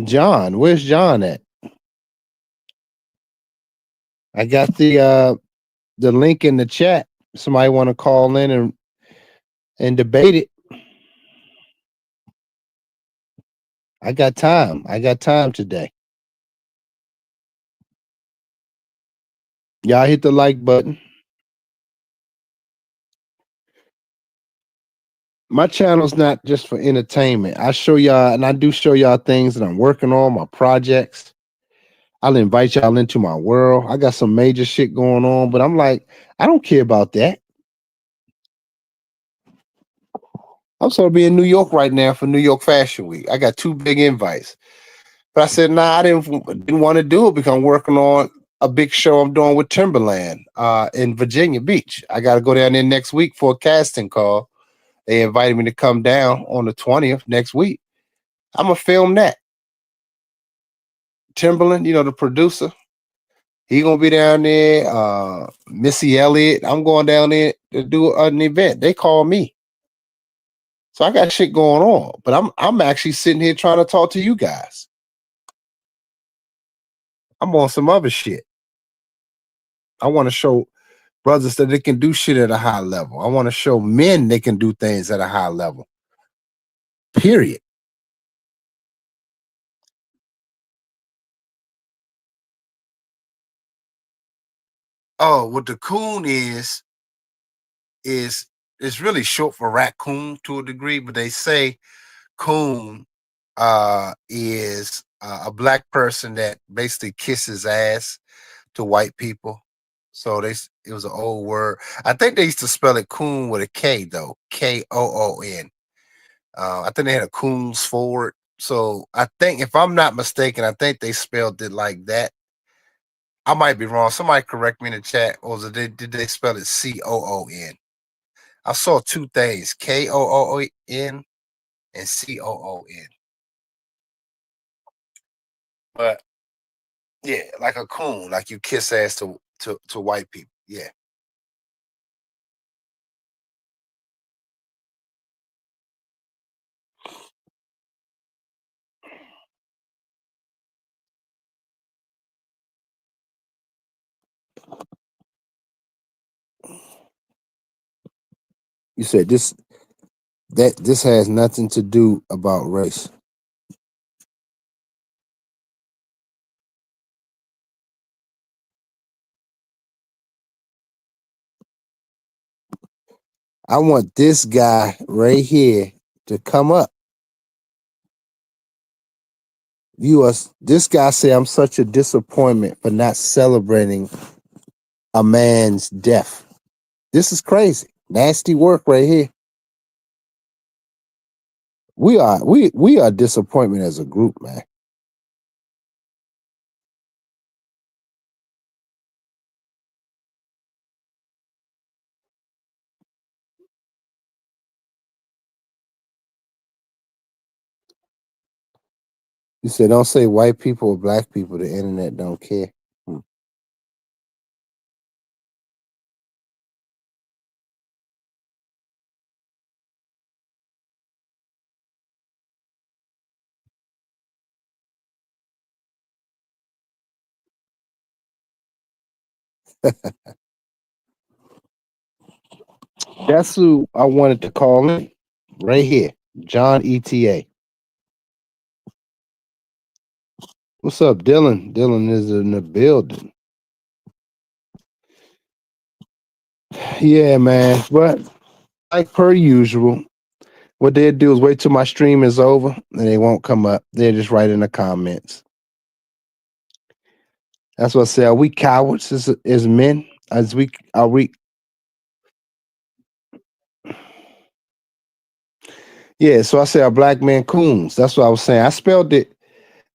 John. Where's John at? I got the link in the chat. Somebody want to call in and debate it. I got time. I got time today. Y'all hit the like button. My channel's not just for entertainment. I show y'all, and I do show y'all things that I'm working on, my projects. I'll invite y'all into my world. I got some major shit going on, but I'm like, I don't care about that. I'm supposed to be in New York right now for New York Fashion Week. I got 2 big invites. But I said, nah, I didn't want to do it because I'm working on a big show I'm doing with Timberland in Virginia Beach. I got to go down there next week for a casting call. They invited me to come down on the 20th next week. I'm going to film that. Timberland, the producer, he going to be down there. Missy Elliott, I'm going down there to do an event. They call me. So I got shit going on, but I'm actually sitting here trying to talk to you guys. I'm on some other shit. I want to show brothers that they can do shit at a high level. I want to show men they can do things at a high level. Period. Oh, what the coon is it's really short for raccoon to a degree, but they say coon is a black person that basically kisses ass to white people. So it was an old word. I think they used to spell it coon with a K though, Koon. I think they had a coons forward. So I think, if I'm not mistaken, I think they spelled it like that. I might be wrong. Somebody correct me in the chat. Or did they spell it Coon? I saw two things: Koon and Coon. But yeah, like a coon, like you kiss ass to white people. Yeah. You said this has nothing to do about race. I want this guy right here to come up. Viewers, this guy say I'm such a disappointment for not celebrating a man's death. This is crazy. Nasty work right here. We are disappointment as a group, man. You said don't say white people or black people. The internet don't care. That's who I wanted to call in. Right here. John ETA. What's up, Dylan? Dylan is in the building. Yeah, man. But like per usual, what they'll do is wait till my stream is over and they won't come up. They'll just write in the comments. That's what I say. Are we cowards as men? Are we? Yeah, so I say our Black Men Coons. That's what I was saying. I spelled it.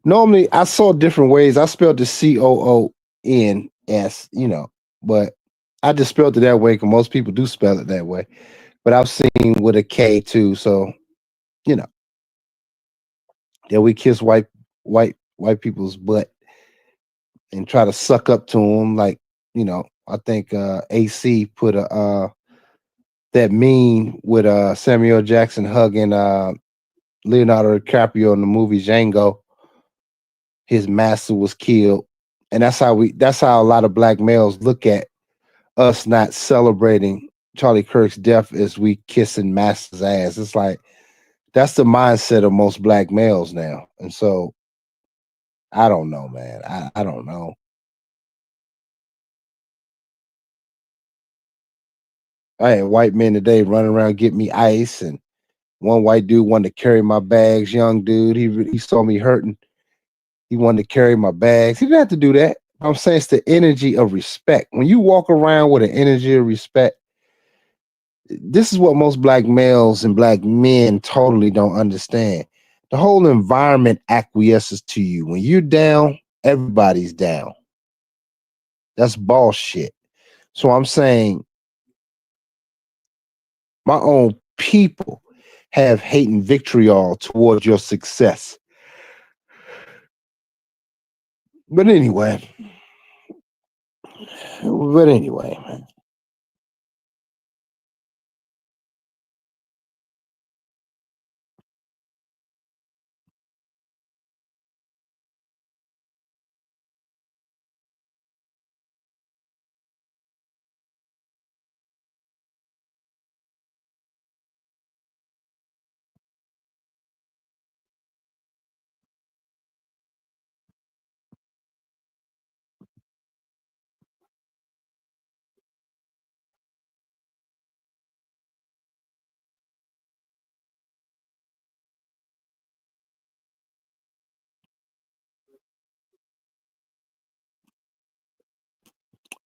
Normally, I saw different ways. I spelled it COONS, but I just spelled it that way because most people do spell it that way. But I've seen with a K too. So, you know, yeah, we kiss white people's butt and try to suck up to them. Like, I think AC put a that meme with Samuel Jackson hugging Leonardo DiCaprio in the movie Django. His master was killed, and that's how a lot of black males look at us not celebrating Charlie Kirk's death as we kissing master's ass. It's like that's the mindset of most black males now, and so I don't know, man. I don't know. I had white men today running around getting me ice, and one white dude wanted to carry my bags. Young dude, he saw me hurting. He wanted to carry my bags. He didn't have to do that. I'm saying it's the energy of respect. When you walk around with an energy of respect, this is what most black males and black men totally don't understand. The whole environment acquiesces to you. When you're down, everybody's down. That's bullshit. So I'm saying my own people have hate and vitriol towards your success. But anyway, man.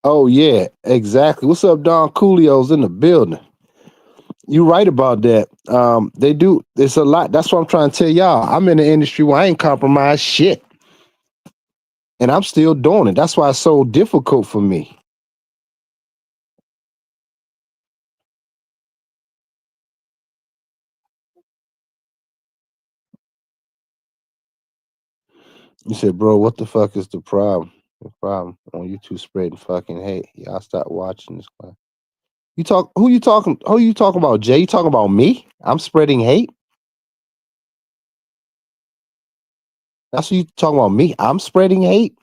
Oh yeah, exactly. What's up, Don Coolio's in the building? You right about that. They do. It's a lot. That's what I'm trying to tell y'all. I'm in the industry where I ain't compromised shit, and I'm still doing it. That's why it's so difficult for me. You said, bro, what the fuck is the problem? The problem on YouTube spreading fucking hate. Y'all stop watching this class. You talk. Who you talking? Who you talking about? Jay? You talking about me? I'm spreading hate. That's what you talking about me. I'm spreading hate.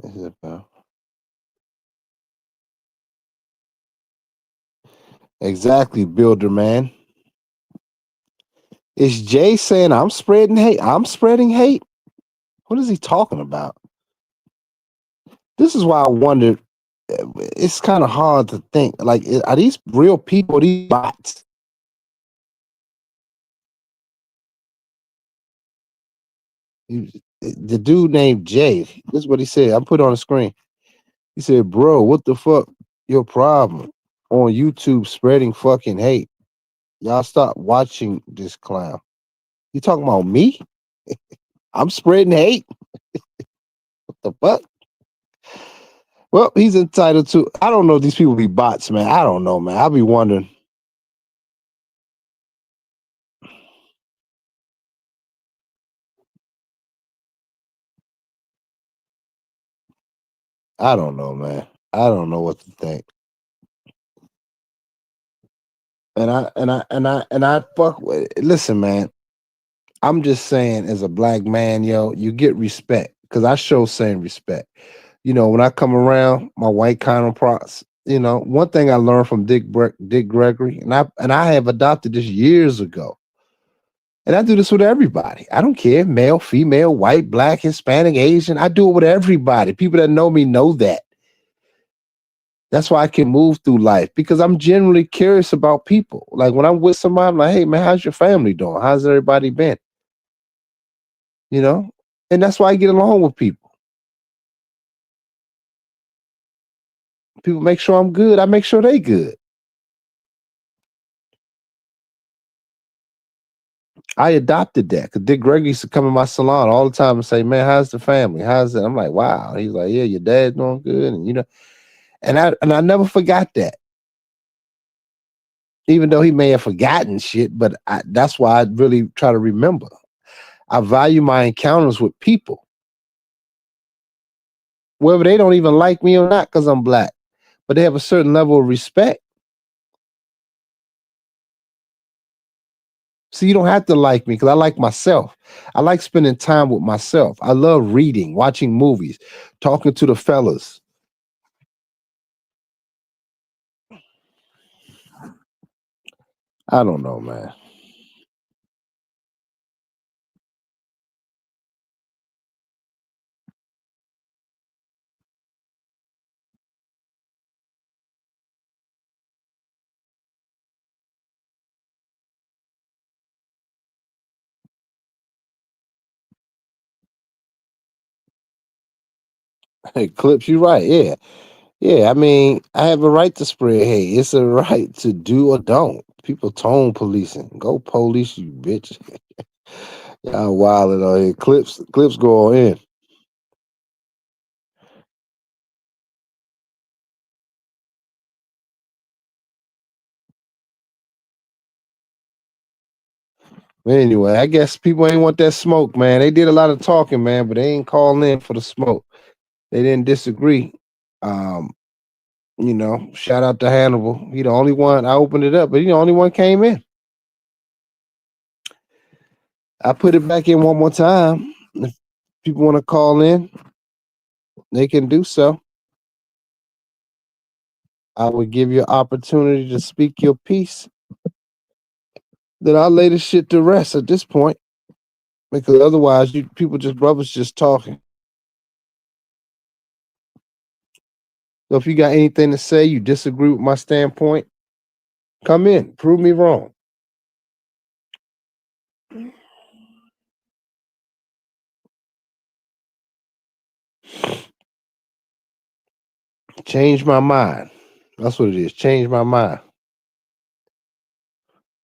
Is it, bro? Exactly, builder man. Is Jay saying I'm spreading hate? I'm spreading hate? What is he talking about? This is why I wonder. It's kind of hard to think. Like, are these real people? Or these bots? The dude named Jay. This is what he said. I put it on the screen. He said, "Bro, what the fuck? Your problem on YouTube spreading fucking hate? Y'all stop watching this clown." You talking about me? I'm spreading hate. What the fuck? Well, he's entitled to. I don't know if these people be bots, man. I don't know, man. I be wondering. I don't know, man. I don't know what to think. And I fuck with it. Listen, man. I'm just saying, as a black man, yo, you get respect because I show same respect. You know, when I come around, my white counterparts. You know, one thing I learned from Dick Gregory, and I have adopted this years ago, and I do this with everybody. I don't care, male, female, white, black, Hispanic, Asian. I do it with everybody. People that know me know that. That's why I can move through life because I'm generally curious about people. Like when I'm with somebody, I'm like, hey man, how's your family doing? How's everybody been? You know? And that's why I get along with people. People make sure I'm good. I make sure they good. I adopted that because Dick Gregory used to come in my salon all the time and say, man, how's the family? How's it? I'm like, wow. He's like, yeah, your dad's doing good. And you know, and I never forgot that. Even though he may have forgotten shit, but that's why I really try to remember. I value my encounters with people, whether they don't even like me or not, because I'm black, but they have a certain level of respect. So you don't have to like me because I like myself. I like spending time with myself. I love reading, watching movies, talking to the fellas. I don't know, man. Hey, Clips, you right. Yeah. Yeah. I mean, I have a right to spread hate. It's a right to do or don't. People tone policing. Go police, you bitch. Y'all wilding on here. Clips go on in. But anyway, I guess people ain't want that smoke, man. They did a lot of talking, man, but they ain't calling in for the smoke. They didn't disagree. Um, shout out to Hannibal. He the only one. I opened it up, but he the only one came in. I put it back in one more time. If people want to call in, they can do so. I would give you an opportunity to speak your piece. then I'll lay this shit to rest at this point. Because otherwise, you people just brothers just talking. So if you got anything to say, you disagree with my standpoint, come in, prove me wrong. Change my mind. That's what it is. Change my mind.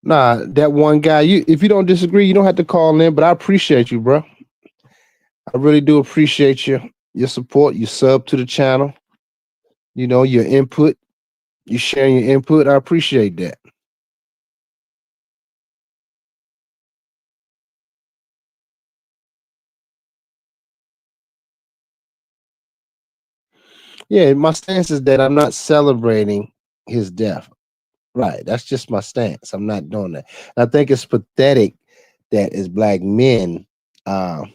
Nah, that one guy, if you don't disagree, you don't have to call in, but I appreciate you, bro. I really do appreciate your support, you sub to the channel, you know, your input, you sharing your input. I appreciate that. Yeah, my stance is that I'm not celebrating his death. Right. That's just my stance. I'm not doing that. And I think it's pathetic that as black men, are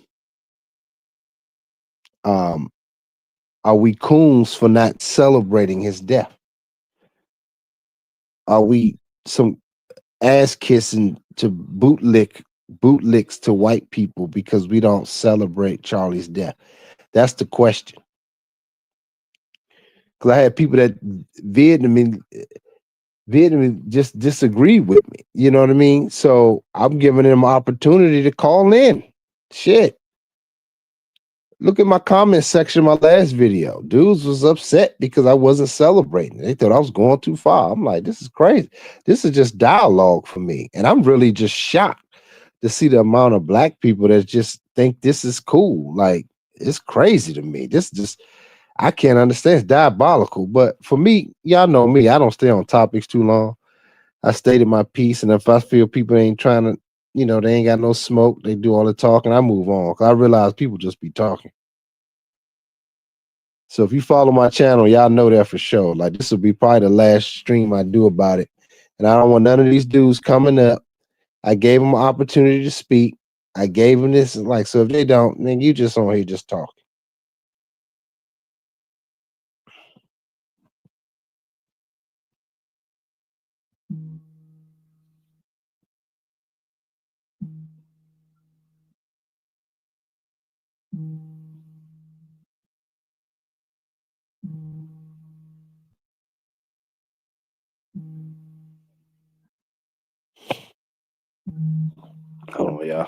we coons for not celebrating his death? Are we some ass kissing to bootlicks to white people because we don't celebrate Charlie's death? That's the question. Because I had people that Vietnamese just disagree with me. You know what I mean? So I'm giving them an opportunity to call in. Shit. Look at my comment section of my last video. Dudes was upset because I wasn't celebrating. They thought I was going too far. I'm like, this is crazy. This is just dialogue for me. And I'm really just shocked to see the amount of black people that just think this is cool. Like, it's crazy to me. This just, I can't understand. It's diabolical. But for me, y'all know me. I don't stay on topics too long. I stated my piece. And if I feel people ain't trying to, you know, they ain't got no smoke, they do all the talking, I move on. Because I realize people just be talking. So if you follow my channel, y'all know that for sure. Like, this will be probably the last stream I do about it. And I don't want none of these dudes coming up. I gave them an opportunity to speak. I gave them this. Like, so if they don't, then you just on here just talking. Oh yeah.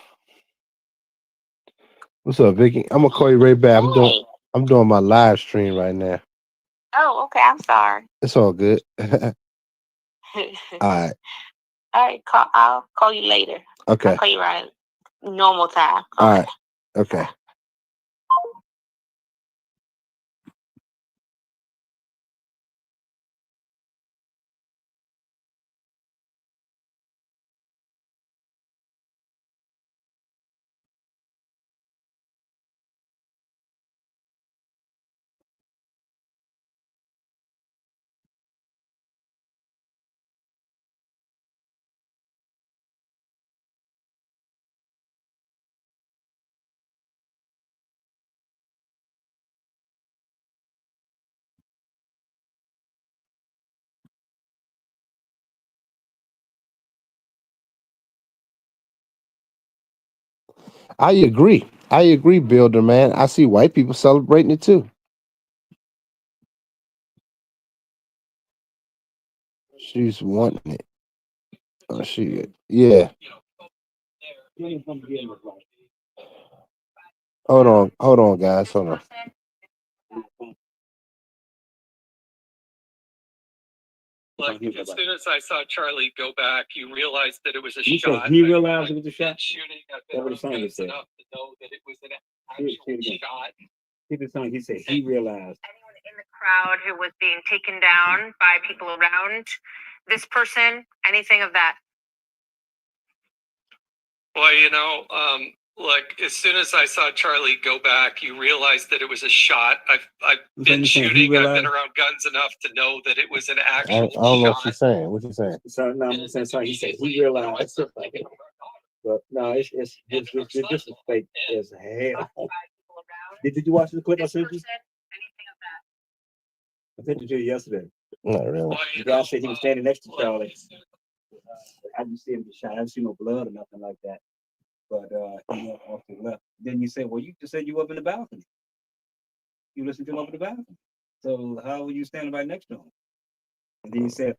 What's up, Vicky? I'm gonna call you right back. I'm doing my live stream right now. Oh, okay. I'm sorry. It's all good. All right. All right. I'll call you later. Okay. I'll call you right normal time. Okay. All right. Okay. I agree, Builder, man. I see white people celebrating it too. She's wanting it. Oh, yeah. Hold on, guys. Hold on. Like, as soon as I saw Charlie go back, you realized that it was a You shot. said he realized it was a shot? Shooting, I've That's what been the song convinced said. enough to know that it was an Say it actual again. shot. Keep the song. He said he realized. Anyone in the crowd who was being taken down by people around this person, anything of that? Well, you know, like, as soon as I saw Charlie go back, you realized that it was a shot. I've been shooting. I've been around guns enough to know that it was an I actual don't know what shot. she's saying. What you saying? So no, I'm saying sorry. He said he realized. But no, it's just fake as hell. Did you watch the clip I sent you? I sent it to you yesterday. Not really. The guy said he was standing next to Charlie. I didn't see him get shot. I didn't see no blood or nothing like that. But he went off to the left. Then you said, well, you just said you were up in the balcony. You listened to him up in the balcony. So how were you standing right next to him? And then he said,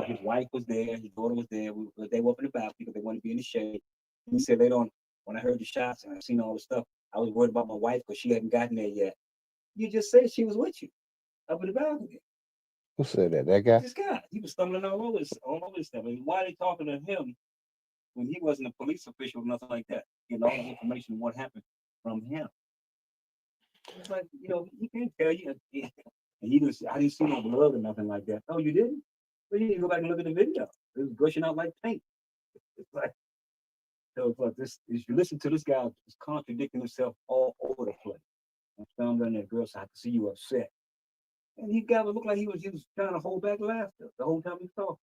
his wife was there, his daughter was there. They were up in the balcony because they wanted to be in the shade. And he said later on, when I heard the shots and I seen all the stuff, I was worried about my wife because she hadn't gotten there yet. You just said she was with you up in the balcony. Who said that? That guy? This guy. He was stumbling all over this stuff. I mean, why are they talking to him when he wasn't a police official or nothing like that? Getting all the information on what happened from him. It's like, you know, he can't tell you. And I didn't see no blood or nothing like that. Oh, you didn't? Well, you need to go back and look at the video. It was gushing out like paint. It's like, so but this, if you listen to this guy, he's contradicting himself all over the place. I'm found on that girl, so I can see you upset. And he got to look like he was trying to hold back laughter the whole time he was talking.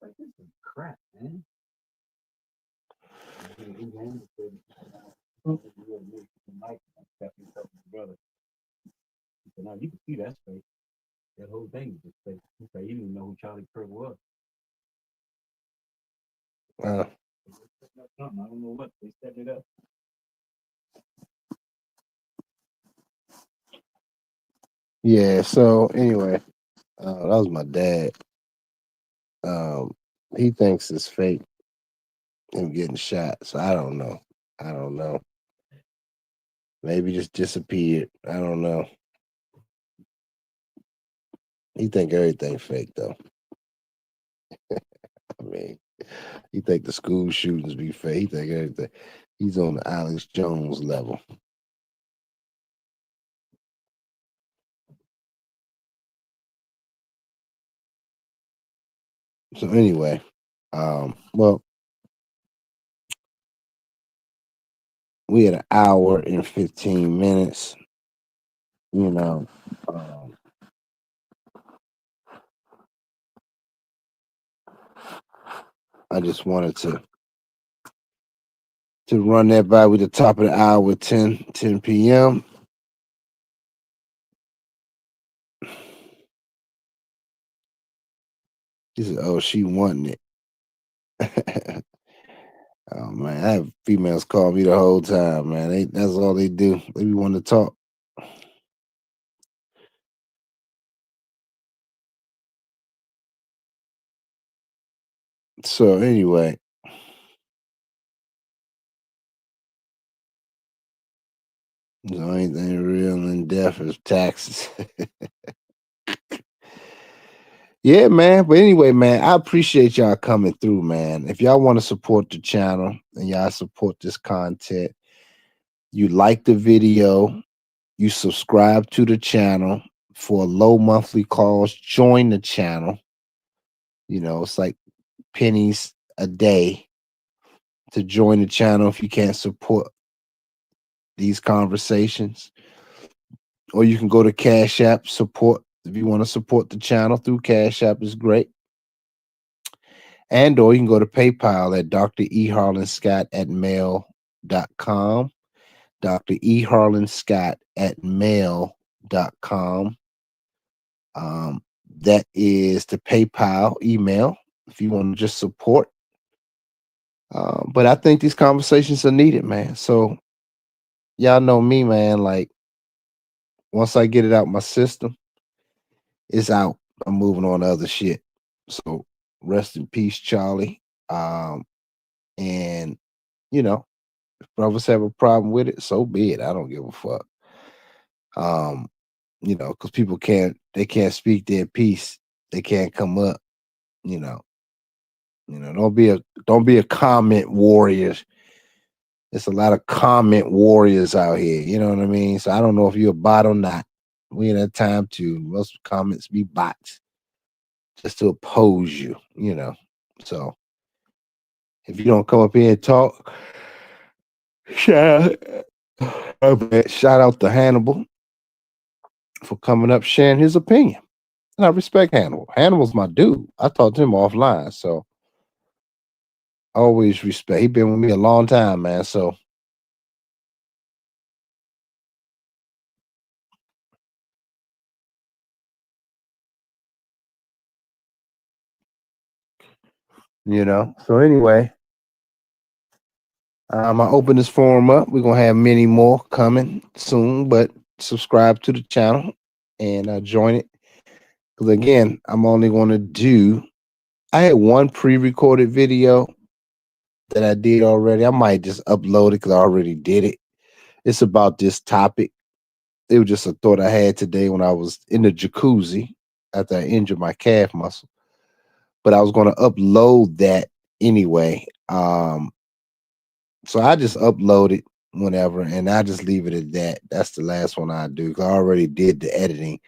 Like, this is crap, man. Now you can see that face. That whole thing is just fake. He said he didn't even know who Charlie Kirk was. I don't know what they set it up. Yeah, so anyway, that was my dad. He thinks it's fake, him getting shot. So I don't know. Maybe just disappeared. I don't know. He think everything fake though. I mean, he think the school shootings be fake. He think everything. He's on the Alex Jones level. So anyway, well, we had an hour and 15 minutes. You know, I just wanted to run that by with the top of the hour, 10 p.m. He said, "Oh, she wanting it." Oh man, I have females call me the whole time, man. That's all they do. They be wanting to talk. So anyway, the only thing real in death is taxes. Yeah, man. But anyway, man, I appreciate y'all coming through, man. If y'all want to support the channel and y'all support this content, you like the video, you subscribe to the channel for low monthly cost, join the channel. You know, it's like pennies a day to join the channel if you can't support these conversations. Or you can go to Cashapp support if you want to support the channel through Cashapp is great. And or you can go to PayPal at dreharlanscott@mail.com. dreharlanscott@mail.com. That is the PayPal email if you want to just support. But I think these conversations are needed, man. So y'all know me, man. Like once I get it out my system, it's out. I'm moving on to other shit. So rest in peace, Charlie. And you know, if brothers have a problem with it, so be it. I don't give a fuck. You know, because people can't speak their piece. They can't come up, you know. Don't be a comment warrior. There's a lot of comment warriors out here, you know what I mean? So I don't know if you're a bot or not. We ain't had time to. Most comments be bots just to oppose you, you know. So if you don't come up here and talk, shout out to Hannibal for coming up sharing his opinion. And I respect Hannibal. Hannibal's my dude. I talked to him offline, so always respect. He been with me a long time, man. So You know. So anyway, I open this forum up. We're gonna have many more coming soon, but subscribe to the channel and join it. Because again, I'm only gonna do. I had one pre-recorded video that I did already. I might just upload it because I already did it. It's about this topic. It was just a thought I had today when I was in the jacuzzi after I injured my calf muscle. But I was gonna upload that anyway. So I just upload it whenever, and I just leave it at that. That's the last one I do because I already did the editing,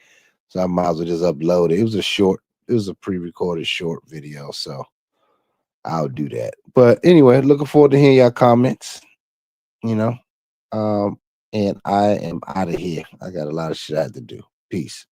so I might as well just upload it. It was a pre-recorded short video, so I'll do that. But anyway, looking forward to hearing y'all comments. You know, and I am out of here. I got a lot of shit I have to do. Peace.